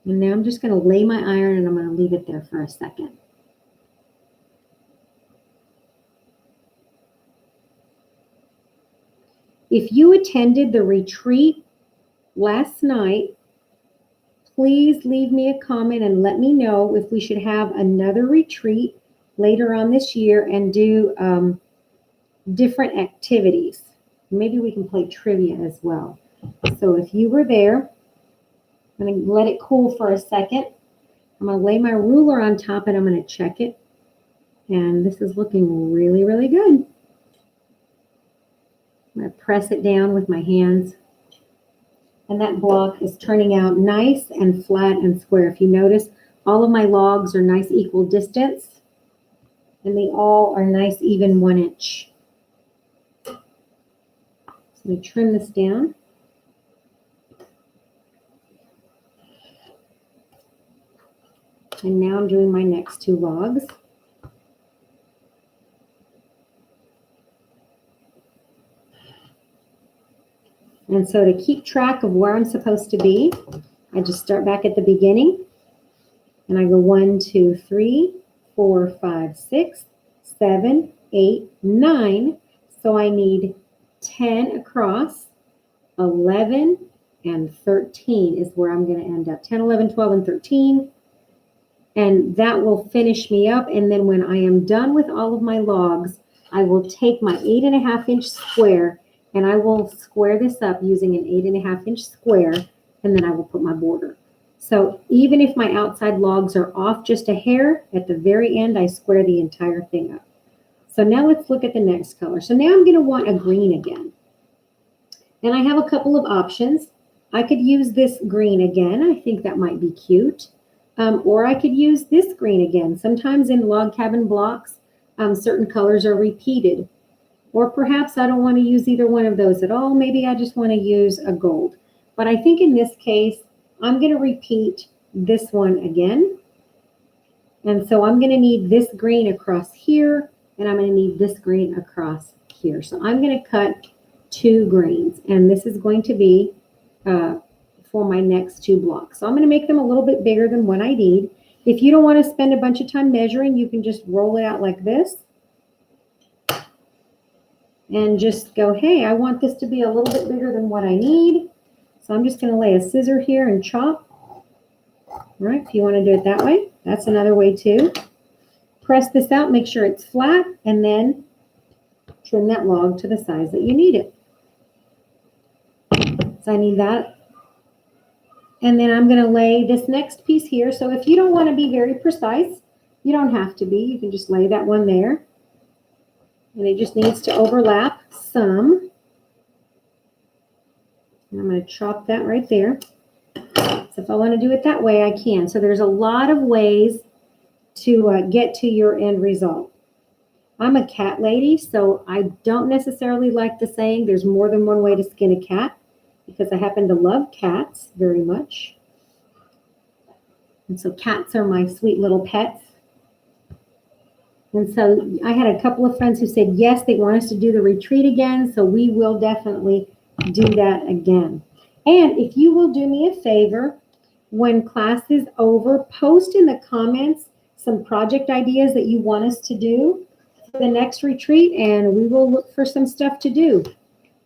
And now I'm just going to lay my iron and I'm going to leave it there for a second. If you attended the retreat last night, please leave me a comment and let me know if we should have another retreat later on this year and do different activities. Maybe we can play trivia as well. So if you were there, I'm going to let it cool for a second. I'm going to lay my ruler on top and I'm going to check it. And this is looking really, really good. I'm going to press it down with my hands. And that block is turning out nice and flat and square. If you notice, all of my logs are nice equal distance. And they all are nice even 1 inch. So let me trim this down. And now I'm doing my next 2 logs. And so to keep track of where I'm supposed to be, I just start back at the beginning and I go 1, 2, 3, 4, 5, 6, 7, 8, 9. So I need 10 across, 11, and 13 is where I'm going to end up. 10, 11, 12, and 13. And that will finish me up. And then when I am done with all of my logs, I will take my 8.5 inch square and I will square this up using an 8.5 inch square, and then I will put my border. So even if my outside logs are off just a hair, at the very end, I square the entire thing up. So now let's look at the next color. So now I'm going to want a green again. And I have a couple of options. I could use this green again. I think that might be cute. Or I could use this green again. Sometimes in log cabin blocks, certain colors are repeated. Or perhaps I don't want to use either one of those at all. Maybe I just want to use a gold. But I think in this case, I'm going to repeat this one again. And so I'm going to need this green across here, and I'm going to need this green across here. So I'm going to cut 2 greens, and this is going to be for my next 2 blocks. So I'm going to make them a little bit bigger than what I need. If you don't want to spend a bunch of time measuring, you can just roll it out like this. And just go, hey, I want this to be a little bit bigger than what I need. So I'm just going to lay a scissor here and chop. All right, if you want to do it that way, that's another way too. Press this out, make sure it's flat, and then trim that log to the size that you need it. So I need that. And then I'm going to lay this next piece here. So if you don't want to be very precise, You don't have to be. You can just lay that one there. And it just needs to overlap some. And I'm going to chop that right there. So if I want to do it that way, I can. So there's a lot of ways to get to your end result. I'm a cat lady, so I don't necessarily like the saying there's more than one way to skin a cat, because I happen to love cats very much. And so cats are my sweet little pets. And so I had a couple of friends who said, yes, they want us to do the retreat again. So we will definitely do that again. And if you will do me a favor, when class is over, post in the comments some project ideas that you want us to do for the next retreat, and we will look for some stuff to do.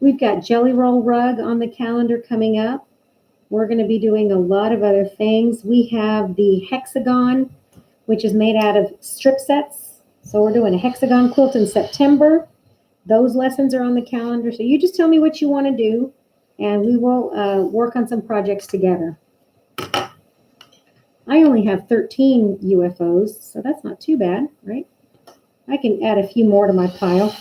We've got Jelly Roll Rug on the calendar coming up. We're going to be doing a lot of other things. We have the hexagon, which is made out of strip sets. So we're doing a hexagon quilt in September. Those lessons are on the calendar. So you just tell me what you want to do, and we will work on some projects together. I only have 13 UFOs, so that's not too bad, right? I can add a few more to my pile.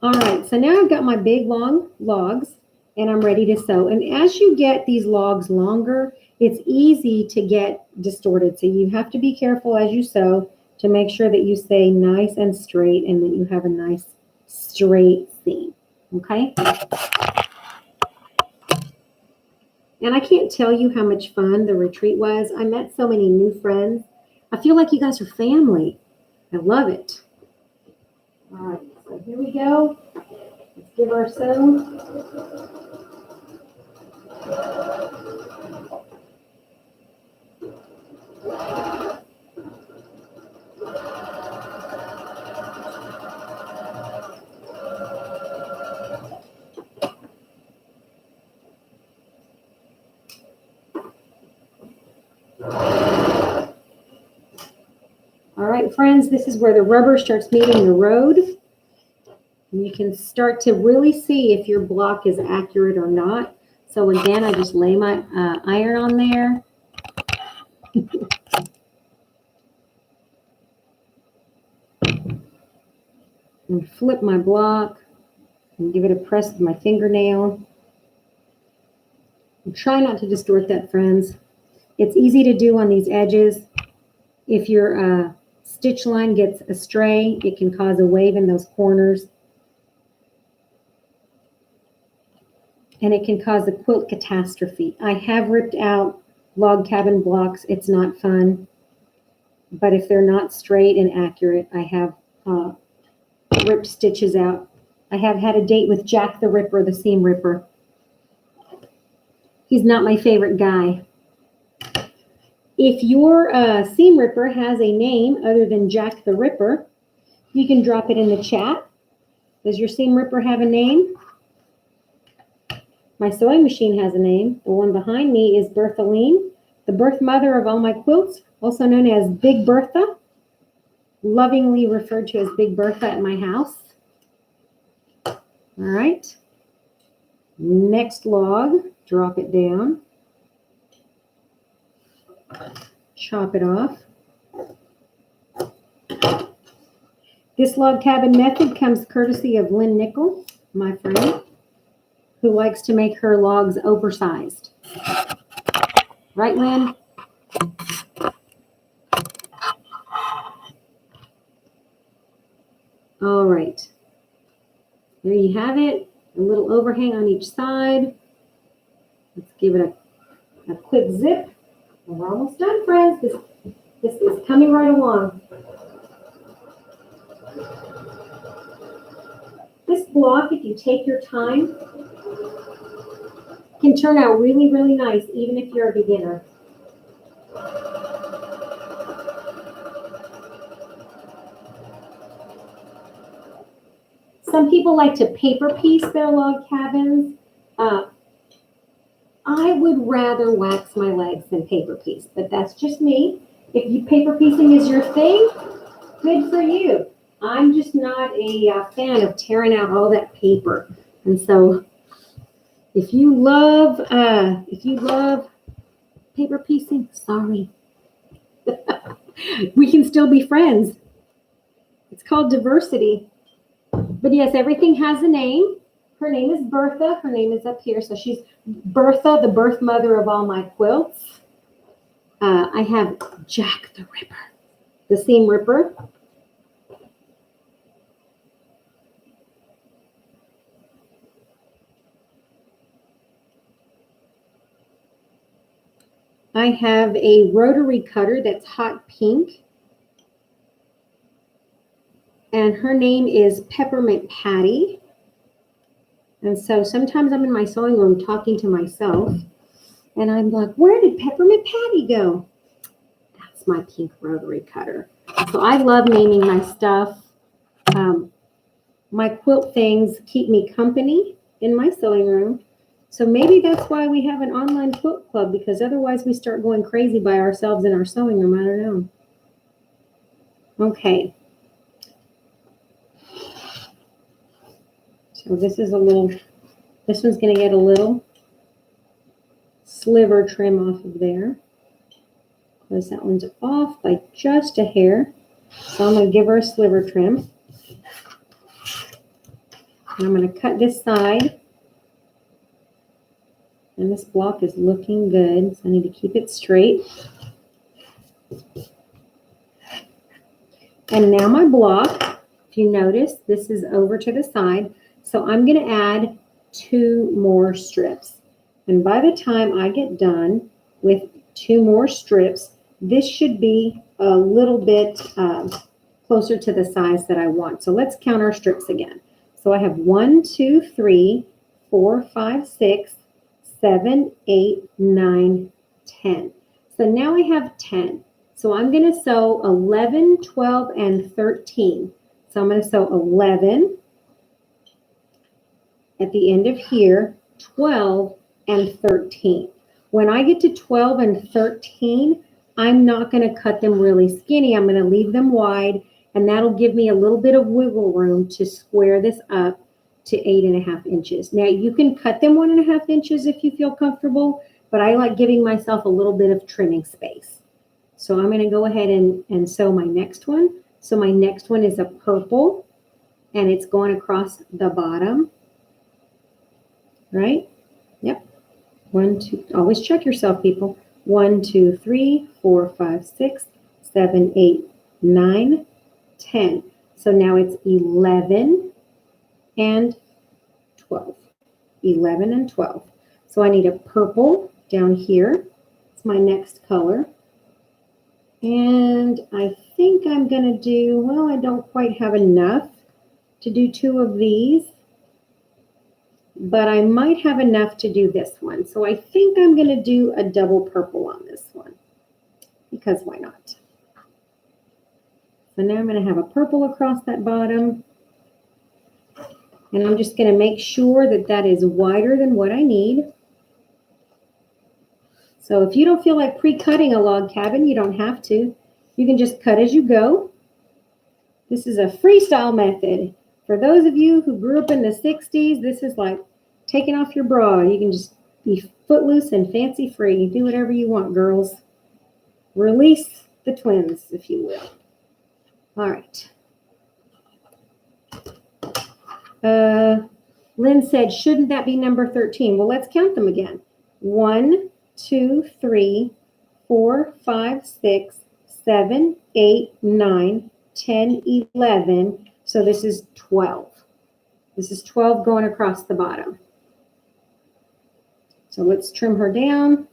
All right, so now I've got my big long logs, and I'm ready to sew. And as you get these logs longer, it's easy to get distorted. So you have to be careful as you sew to make sure that you stay nice and straight and that you have a nice straight seam, okay? And I can't tell you how much fun the retreat was. I met so many new friends. I feel like you guys are family. I love it. All right, so here we go. Let's give our sew. All right, friends, this is where the rubber starts meeting the road. And you can start to really see if your block is accurate or not. So again, I just lay my iron on there. And flip my block and give it a press with my fingernail. And try not to distort that, friends. It's easy to do on these edges. If your stitch line gets astray, it can cause a wave in those corners. And it can cause a quilt catastrophe. I have ripped out log cabin blocks. It's not fun. But if they're not straight and accurate, I have ripped stitches out. I have had a date with Jack the Ripper, the seam ripper. He's not my favorite guy. If your seam ripper has a name other than Jack the Ripper, you can drop it in the chat. Does your seam ripper have a name? My sewing machine has a name. The one behind me is Berthaline, the birth mother of all my quilts, also known as Big Bertha, lovingly referred to as Big Bertha at my house. All right. Next log, drop it down. Chop it off. This log cabin method comes courtesy of Lynn Nickel, my friend, who likes to make her logs oversized. Right, Lynn? All right. There you have it. A little overhang on each side. Let's give it a quick zip. We're almost done, friends. This is coming right along. This block, if you take your time, can turn out really, really nice, even if you're a beginner. Some people like to paper piece their log cabins. I would rather wax my legs than paper piece, but that's just me. If you paper piecing is your thing, good for you. I'm just not a fan of tearing out all that paper. And so if you love paper piecing? Sorry. We can still be friends. It's called diversity. But yes, everything has a name. Her name is Bertha. Her name is up here. So she's Bertha, the birth mother of all my quilts. I have Jack the Ripper, the seam ripper. I have a rotary cutter that's hot pink. And her name is Peppermint Patty. And so sometimes I'm in my sewing room talking to myself. And I'm like, where did Peppermint Patty go? That's my pink rotary cutter. So I love naming my stuff. My quilt things keep me company in my sewing room. So maybe that's why we have an online quilt club, because otherwise we start going crazy by ourselves in our sewing room. I don't know. Okay. So this one's going to get a little sliver trim off of there. Because that one's off by just a hair. So I'm going to give her a sliver trim. And I'm going to cut this side. And this block is looking good, so I need to keep it straight. And now my block, if you notice, this is over to the side. So I'm going to add 2 more strips. And by the time I get done with 2 more strips, this should be a little bit closer to the size that I want. So let's count our strips again. So I have 1, 2, 3, 4, 5, 6, 7, 8, 9, 10. So now I have 10. So I'm going to sew 11, 12, and 13. So I'm going to sew 11 at the end of here, 12, and 13. When I get to 12 and 13, I'm not going to cut them really skinny. I'm going to leave them wide, and that'll give me a little bit of wiggle room to square this up to 8.5 inches. Now you can cut them 1.5 inches if you feel comfortable, but I like giving myself a little bit of trimming space. So I'm going to go ahead and sew my next one. So my next one is a purple, and it's going across the bottom, right? Yep. 1, 2, always check yourself, people. 1, 2, 3, 4, 5, 6, 7, 8, 9, 10. So now it's 11 and 12. 11 and 12. So I need a purple down here. It's my next color. And I think I'm going to do, well, I don't quite have enough to do 2 of these, but I might have enough to do this one. So I think I'm going to do a double purple on this one, because why not? So now I'm going to have a purple across that bottom. And I'm just going to make sure that that is wider than what I need. So if you don't feel like pre-cutting a log cabin, you don't have to. You can just cut as you go. This is a freestyle method. For those of you who grew up in the 60s, this is like taking off your bra. You can just be footloose and fancy free. Do whatever you want, girls. Release the twins, if you will. All right. Lynn said, shouldn't that be number 13? Well, let's count them again. 1, 2, 3, 4, 5, 6, 7, 8, 9, 10, 11. So this is 12. This is 12 going across the bottom. So let's trim her down.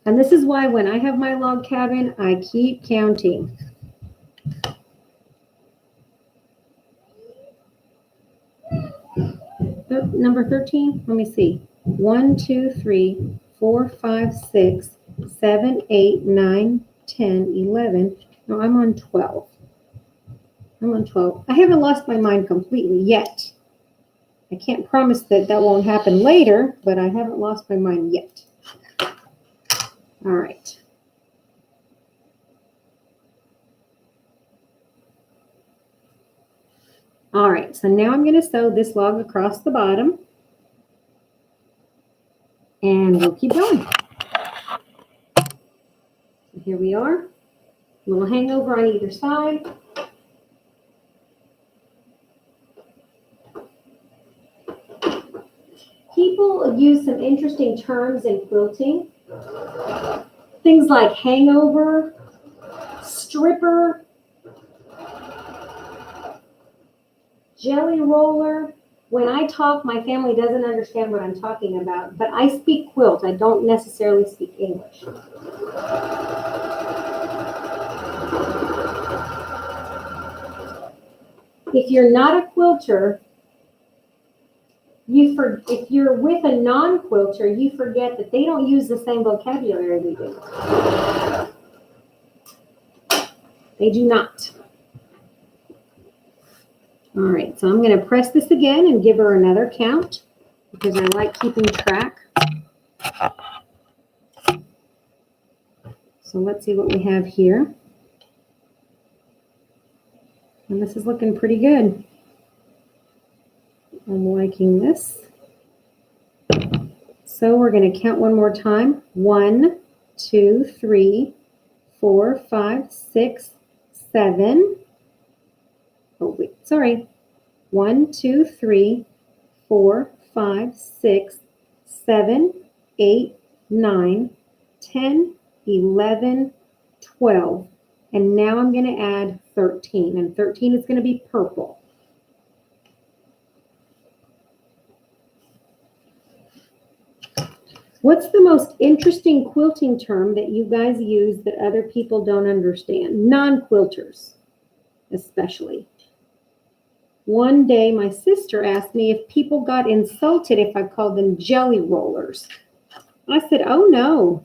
And this is why when I have my log cabin, I keep counting. Number 13, let me see. 1, 2, 3, 4, 5, 6, 7, 8, 9, 10, 11. No, I'm on 12. I'm on 12. I haven't lost my mind completely yet. I can't promise that that won't happen later, but I haven't lost my mind yet. All right. All right, so now I'm going to sew this log across the bottom. And we'll keep going. Here we are. A little hangover on either side. People use some interesting terms in quilting. Things like hangover, stripper, jelly roller. When I talk, my family doesn't understand what I'm talking about, but I speak quilt. I don't necessarily speak English. If you're not a quilter, if you're with a non-quilter, you forget that they don't use the same vocabulary we do. They do not. All right, so I'm going to press this again and give her another count because I like keeping track. So let's see what we have here. And this is looking pretty good. I'm liking this. So we're going to count one more time. 1, 2, 3, 4, 5, 6, 7. Oh, wait, sorry. 1, 2, 3, 4, 5, 6, 7, 8, 9, 10, 11, 12. And now I'm going to add 13. And 13 is going to be purple. What's the most interesting quilting term that you guys use that other people don't understand? Non-quilters, especially. One day, my sister asked me if people got insulted if I called them jelly rollers. I said, oh no,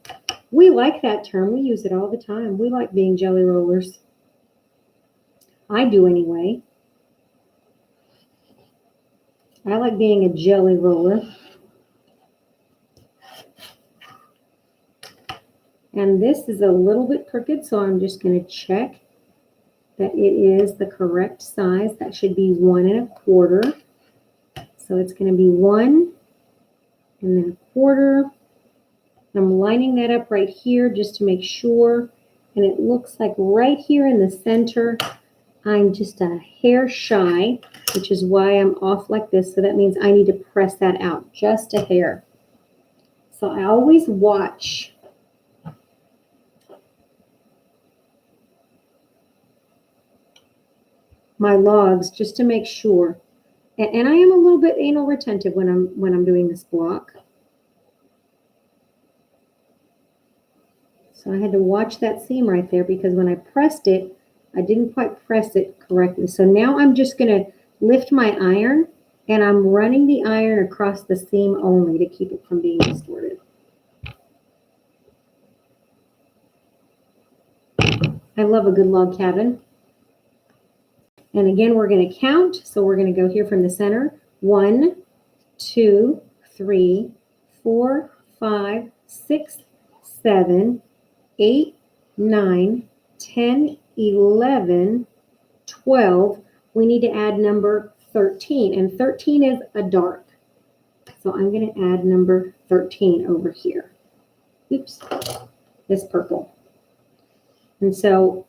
we like that term. We use it all the time. We like being jelly rollers. I do anyway. I like being a jelly roller. And this is a little bit crooked, so I'm just going to check that it is the correct size. That should be 1 1/4. So it's going to be 1 and then 1/4. I'm lining that up right here just to make sure. And it looks like right here in the center, I'm just a hair shy, which is why I'm off like this. So that means I need to press that out just a hair. So I always watch my logs just to make sure. And I am a little bit anal retentive when I'm doing this block. So I had to watch that seam right there because when I pressed it, I didn't quite press it correctly. So now I'm just going to lift my iron and I'm running the iron across the seam only to keep it from being distorted. I love a good log cabin. And again, we're going to count. So we're going to go here from the center. 1, 2, 3, 4, 5, 6, 7, 8, 9, 10, 11, 12. We need to add number 13. And 13 is a dark. So I'm going to add number 13 over here. Oops, this purple. And so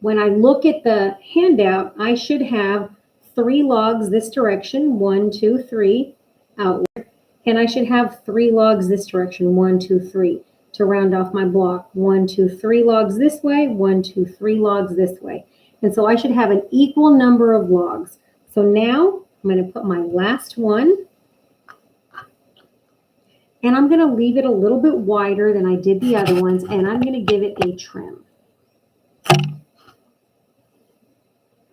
when I look at the handout, I should have 3 logs this direction, 1, 2, 3, outward. And I should have 3 logs this direction, 1, 2, 3, to round off my block. 1, 2, 3 logs this way, 1, 2, 3 logs this way. And so I should have an equal number of logs. So now I'm going to put my last one. And I'm going to leave it a little bit wider than I did the other ones. And I'm going to give it a trim.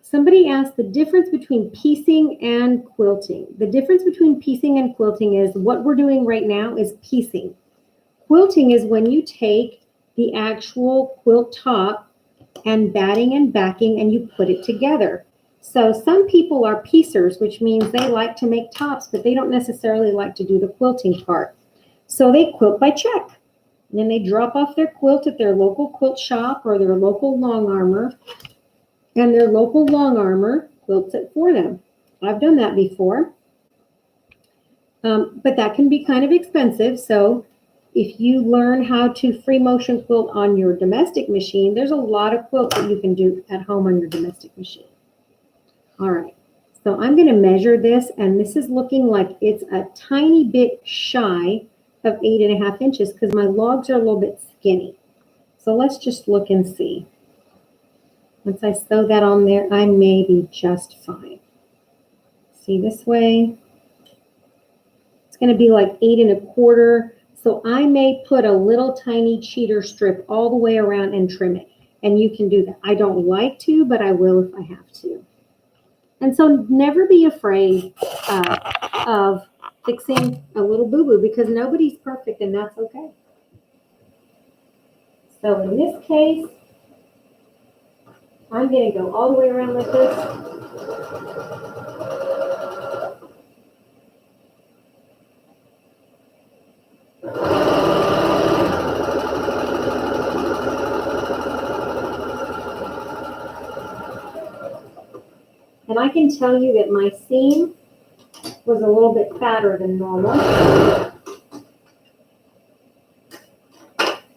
Somebody asked the difference between piecing and quilting. The difference between piecing and quilting is what we're doing right now is piecing. Quilting is when you take the actual quilt top and batting and backing and you put it together. So some people are piecers, which means they like to make tops, but they don't necessarily like to do the quilting part. So they quilt by check. And then they drop off their quilt at their local quilt shop or their local long armor. And their local long armor quilts it for them. I've done that before. But that can be kind of expensive. So if you learn how to free motion quilt on your domestic machine, there's a lot of quilts that you can do at home on your domestic machine. All right, so I'm going to measure this, and this is looking like it's a tiny bit shy of 8.5 inches because my logs are a little bit skinny. So let's just look and see. Once I sew that on there, I may be just fine. See this way? It's going to be like 8.25. So I may put a little tiny cheater strip all the way around and trim it. And you can do that. I don't like to, but I will if I have to. And so never be afraid of fixing a little boo-boo because nobody's perfect and that's okay. So in this case, I'm going to go all the way around like this. And I can tell you that my seam was a little bit fatter than normal,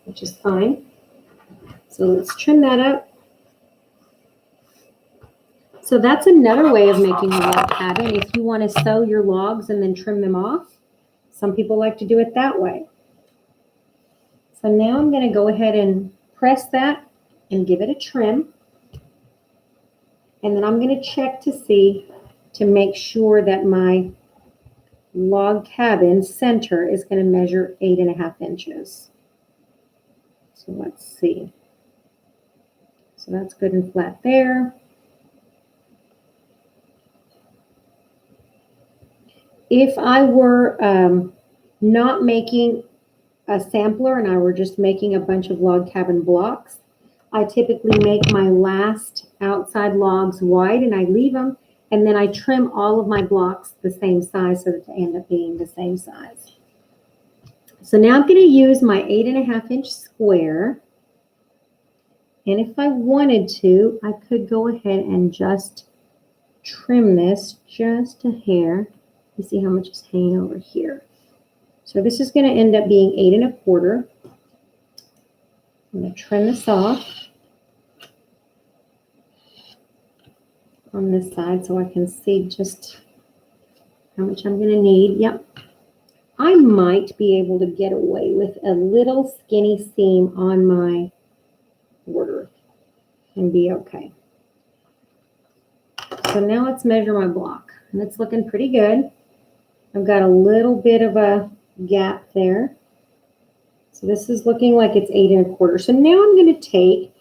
which is fine. So let's trim that up. So that's another way of making a log cabin. If you want to sew your logs and then trim them off, some people like to do it that way. So now I'm going to go ahead and press that and give it a trim. And then I'm going to check to see, to make sure that my log cabin center is going to measure 8.5 inches. So let's see. So that's good and flat there. If I were not making a sampler and I were just making a bunch of log cabin blocks, I typically make my last outside logs wide and I leave them, and then I trim all of my blocks the same size so that they end up being the same size. So now I'm going to use my 8.5 inch square. And if I wanted to, I could go ahead and just trim this just a hair. You see how much is hanging over here. So this is going to end up being 8.25. I'm going to trim this off on this side so I can see just how much I'm going to need. Yep. I might be able to get away with a little skinny seam on my border and be okay. So now let's measure my block. And it's looking pretty good. I've got a little bit of a gap there. So this is looking like it's 8.25. So now I'm going to take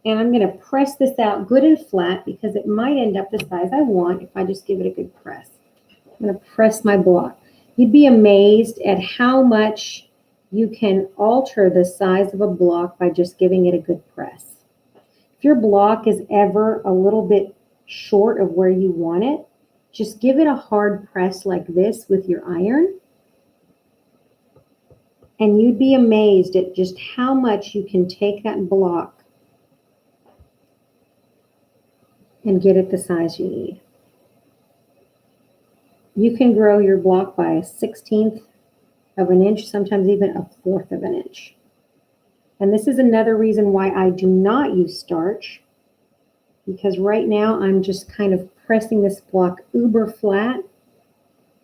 and I'm going to press this out good and flat because it might end up the size I want if I just give it a good press. I'm going to press my block. You'd be amazed at how much you can alter the size of a block by just giving it a good press. If your block is ever a little bit short of where you want it, just give it a hard press like this with your iron. And you'd be amazed at just how much you can take that block and get it the size you need. You can grow your block by 1/16 of an inch, sometimes even 1/4 of an inch. And this is another reason why I do not use starch, because right now I'm just kind of pressing this block uber flat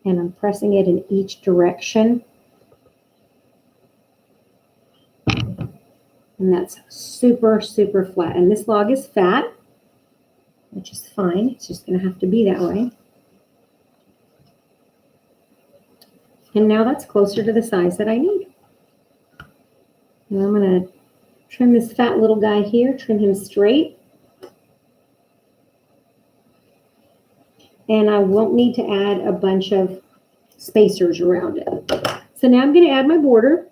and I'm pressing it in each direction. And that's super, super flat. And this log is fat, which is fine. It's just going to have to be that way. And now that's closer to the size that I need. And I'm going to trim this fat little guy here, trim him straight. And I won't need to add a bunch of spacers around it. So now I'm going to add my border.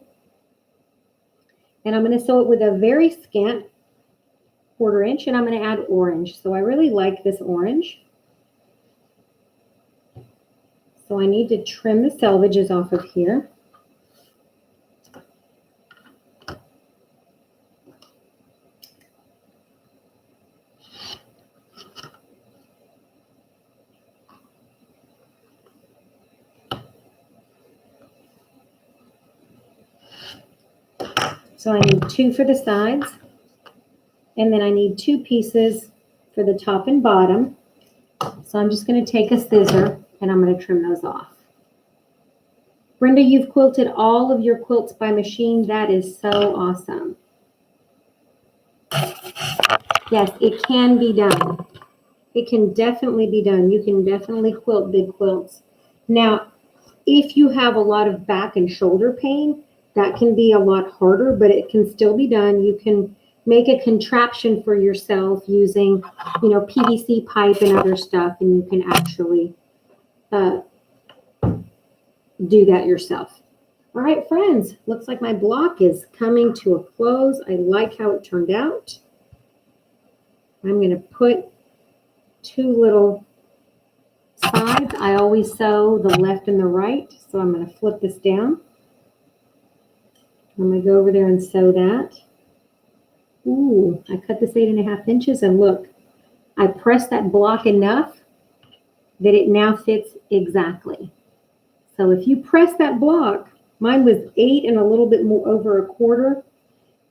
And I'm going to sew it with a very scant 1/4 inch, and I'm going to add orange. So I really like this orange. So I need to trim the selvages off of here. So I need 2 for the sides, and then I need 2 pieces for the top and bottom. So I'm just going to take a scissor and I'm going to trim those off. Brenda, you've quilted all of your quilts by machine. That is so awesome. Yes, it can be done. It can definitely be done. You can definitely quilt big quilts. Now, if you have a lot of back and shoulder pain, that can be a lot harder, but it can still be done. You can make a contraption for yourself using, PVC pipe and other stuff, and you can actually do that yourself. All right, friends, looks like my block is coming to a close. I like how it turned out. I'm going to put 2 little sides. I always sew the left and the right, so I'm going to flip this down. I'm going to go over there and sew that. Ooh, I cut this 8.5 inches, and look, I pressed that block enough that it now fits exactly. So if you press that block, mine was 8 and a little bit more over 1/4,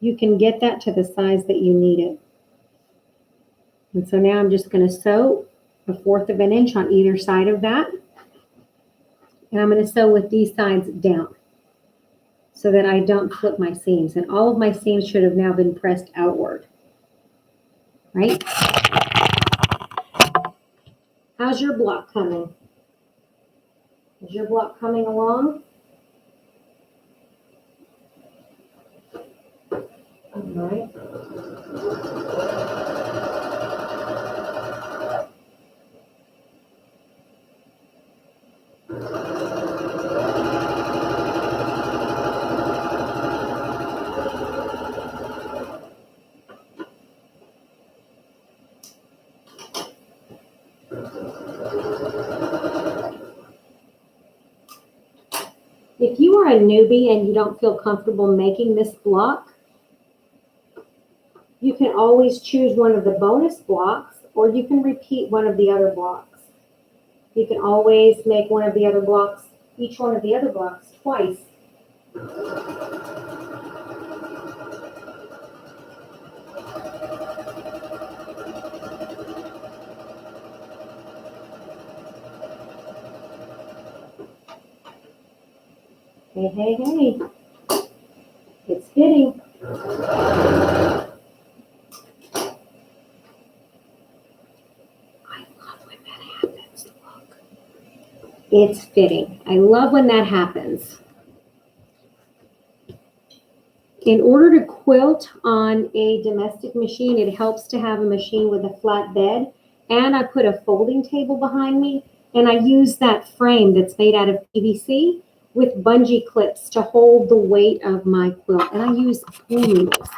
you can get that to the size that you need it. And so now I'm just going to sew 1/4 inch on either side of that. And I'm going to sew with these sides down so that I don't flip my seams. And all of my seams should have now been pressed outward. Right? How's your block coming? Is your block coming along? All right. If you are a newbie and you don't feel comfortable making this block, you can always choose one of the bonus blocks, or you can repeat one of the other blocks. You can always make one of the other blocks, each one of the other blocks twice. Hey, hey, hey. It's fitting. It's fitting. I love when that happens. In order to quilt on a domestic machine, it helps to have a machine with a flat bed. And I put a folding table behind me, and I use that frame that's made out of PVC with bungee clips to hold the weight of my quilt. And I use pool noodles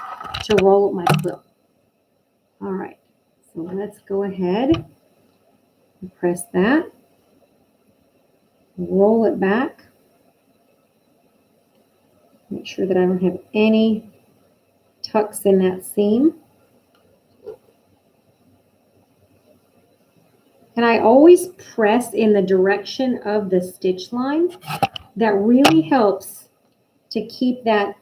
to roll up my quilt. All right, so let's go ahead and press that. Roll it back. Make sure that I don't have any tucks in that seam. And I always press in the direction of the stitch line. That really helps to keep that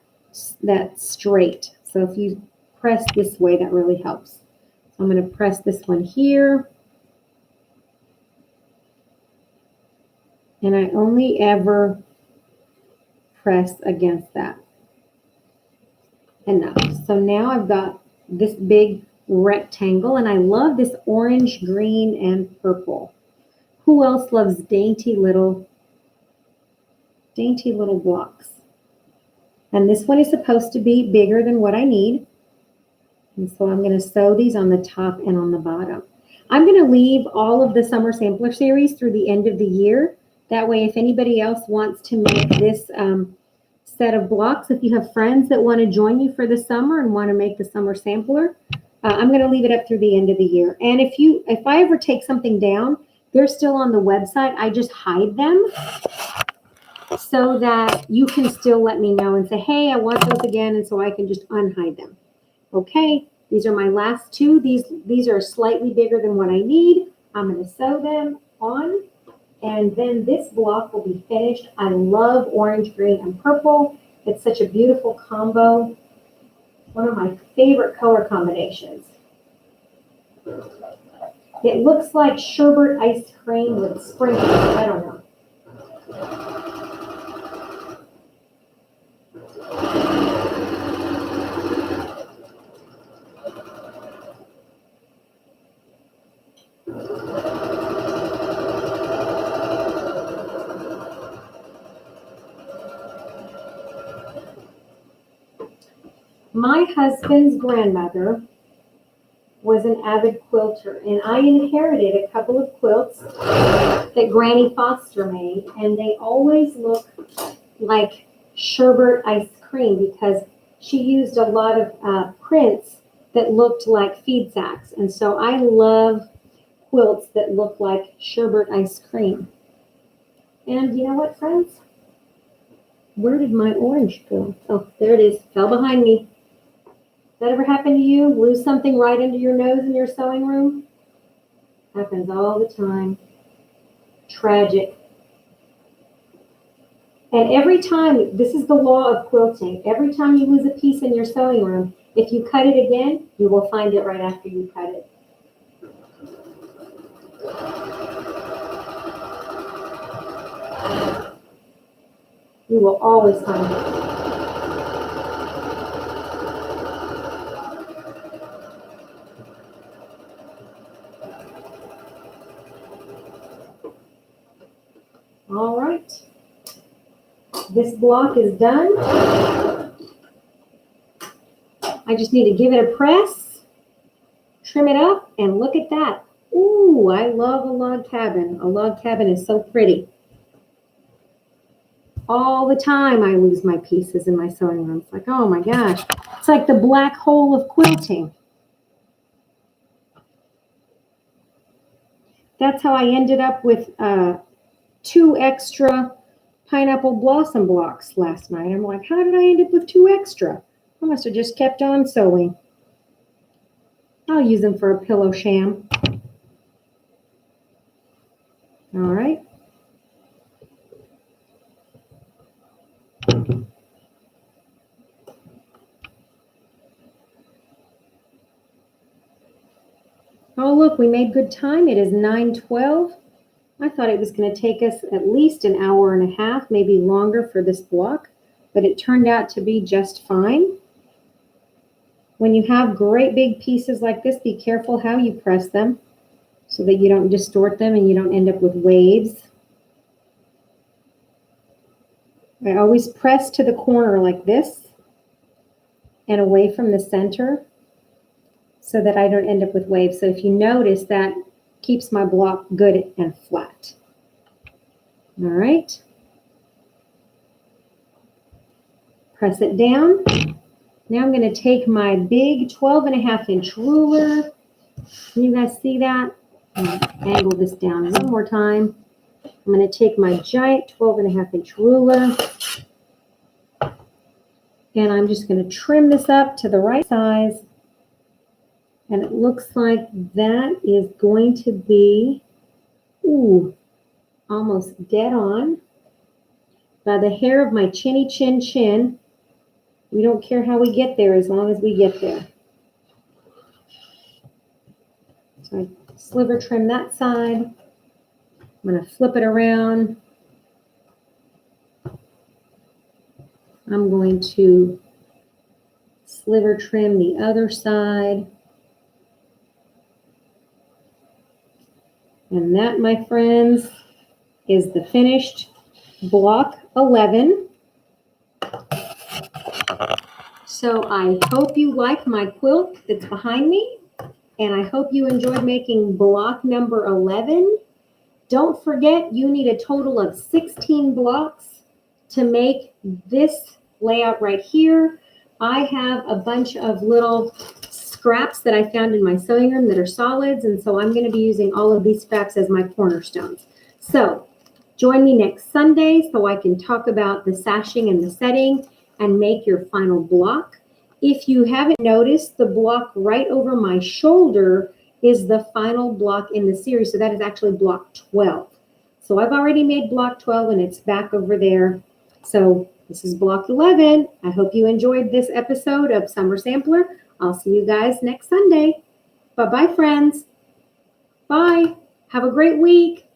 straight. So if you press this way, that really helps. So I'm going to press this one here. And I only ever press against that. Enough. So now I've got this big rectangle, and I love this orange, green, and purple. Who else loves dainty little blocks? And this one is supposed to be bigger than what I need. And so I'm going to sew these on the top and on the bottom. I'm going to leave all of the Summer Sampler Series through the end of the year. That way, if anybody else wants to make this set of blocks, if you have friends that want to join you for the summer and want to make the summer sampler, I'm going to leave it up through the end of the year. And if I ever take something down, they're still on the website. I just hide them so that you can still let me know and say, hey, I want those again, and so I can just unhide them. Okay, these are my last two. These are slightly bigger than what I need. I'm going to sew them on. And then this block will be finished. I love orange, green, and purple. It's such a beautiful combo. one of my favorite color combinations. It looks like sherbet ice cream with sprinkles. I don't know. My husband's grandmother was an avid quilter, and I inherited a couple of quilts that Granny Foster made, and they always look like sherbet ice cream because she used a lot of prints that looked like feed sacks, and so I love quilts that look like sherbet ice cream. And you know what, friends? Where did my orange go? Oh, there it is. Fell behind me. That ever happen to you? Lose something right under your nose in your sewing room? Happens all the time. Tragic. And every time, this is the law of quilting, every time you lose a piece in your sewing room, if you cut it again, you will find it right after you cut it. You will always find it. All right. This block is done. I just need to give it a press, trim it up, and look at that. Ooh, I love a log cabin. A log cabin is so pretty. All the time I lose my pieces in my sewing room. It's like, oh my gosh. It's like the black hole of quilting. That's how I ended up with 2 extra pineapple blossom blocks last night. I'm like, how did I end up with 2 extra? I must have just kept on sewing. I'll use them for a pillow sham. All right. Oh, look, we made good time. It is 9:12. I thought it was going to take us at least an hour and a half, maybe longer for this block, but it turned out to be just fine. When you have great big pieces like this, be careful how you press them so that you don't distort them and you don't end up with waves. I always press to the corner like this and away from the center so that I don't end up with waves. So if you notice, that keeps my block good and flat. All right. Press it down. Now I'm going to take my big 12.5-inch ruler. Can you guys see that? Angle this down one more time. I'm going to take my giant 12.5-inch ruler, and I'm just going to trim this up to the right size. And it looks like that is going to be, almost dead on. By the hair of my chinny chin chin. We don't care how we get there as long as we get there. So I sliver trim that side. I'm going to flip it around. I'm going to sliver trim the other side. And that, my friends, is the finished block 11. So I hope you like my quilt that's behind me, and I hope you enjoyed making block number 11. Don't forget, you need a total of 16 blocks to make this layout right here. I have a bunch of little scraps that I found in my sewing room that are solids, and so I'm going to be using all of these scraps as my cornerstones. So join me next Sunday so I can talk about the sashing and the setting and make your final block. If you haven't noticed, the block right over my shoulder is the final block in the series. So that is actually block 12. So I've already made block 12 and it's back over there. So This is Block 11. I hope you enjoyed this episode of Summer Sampler. I'll see you guys next Sunday. Bye-bye, friends. Bye. Have a great week.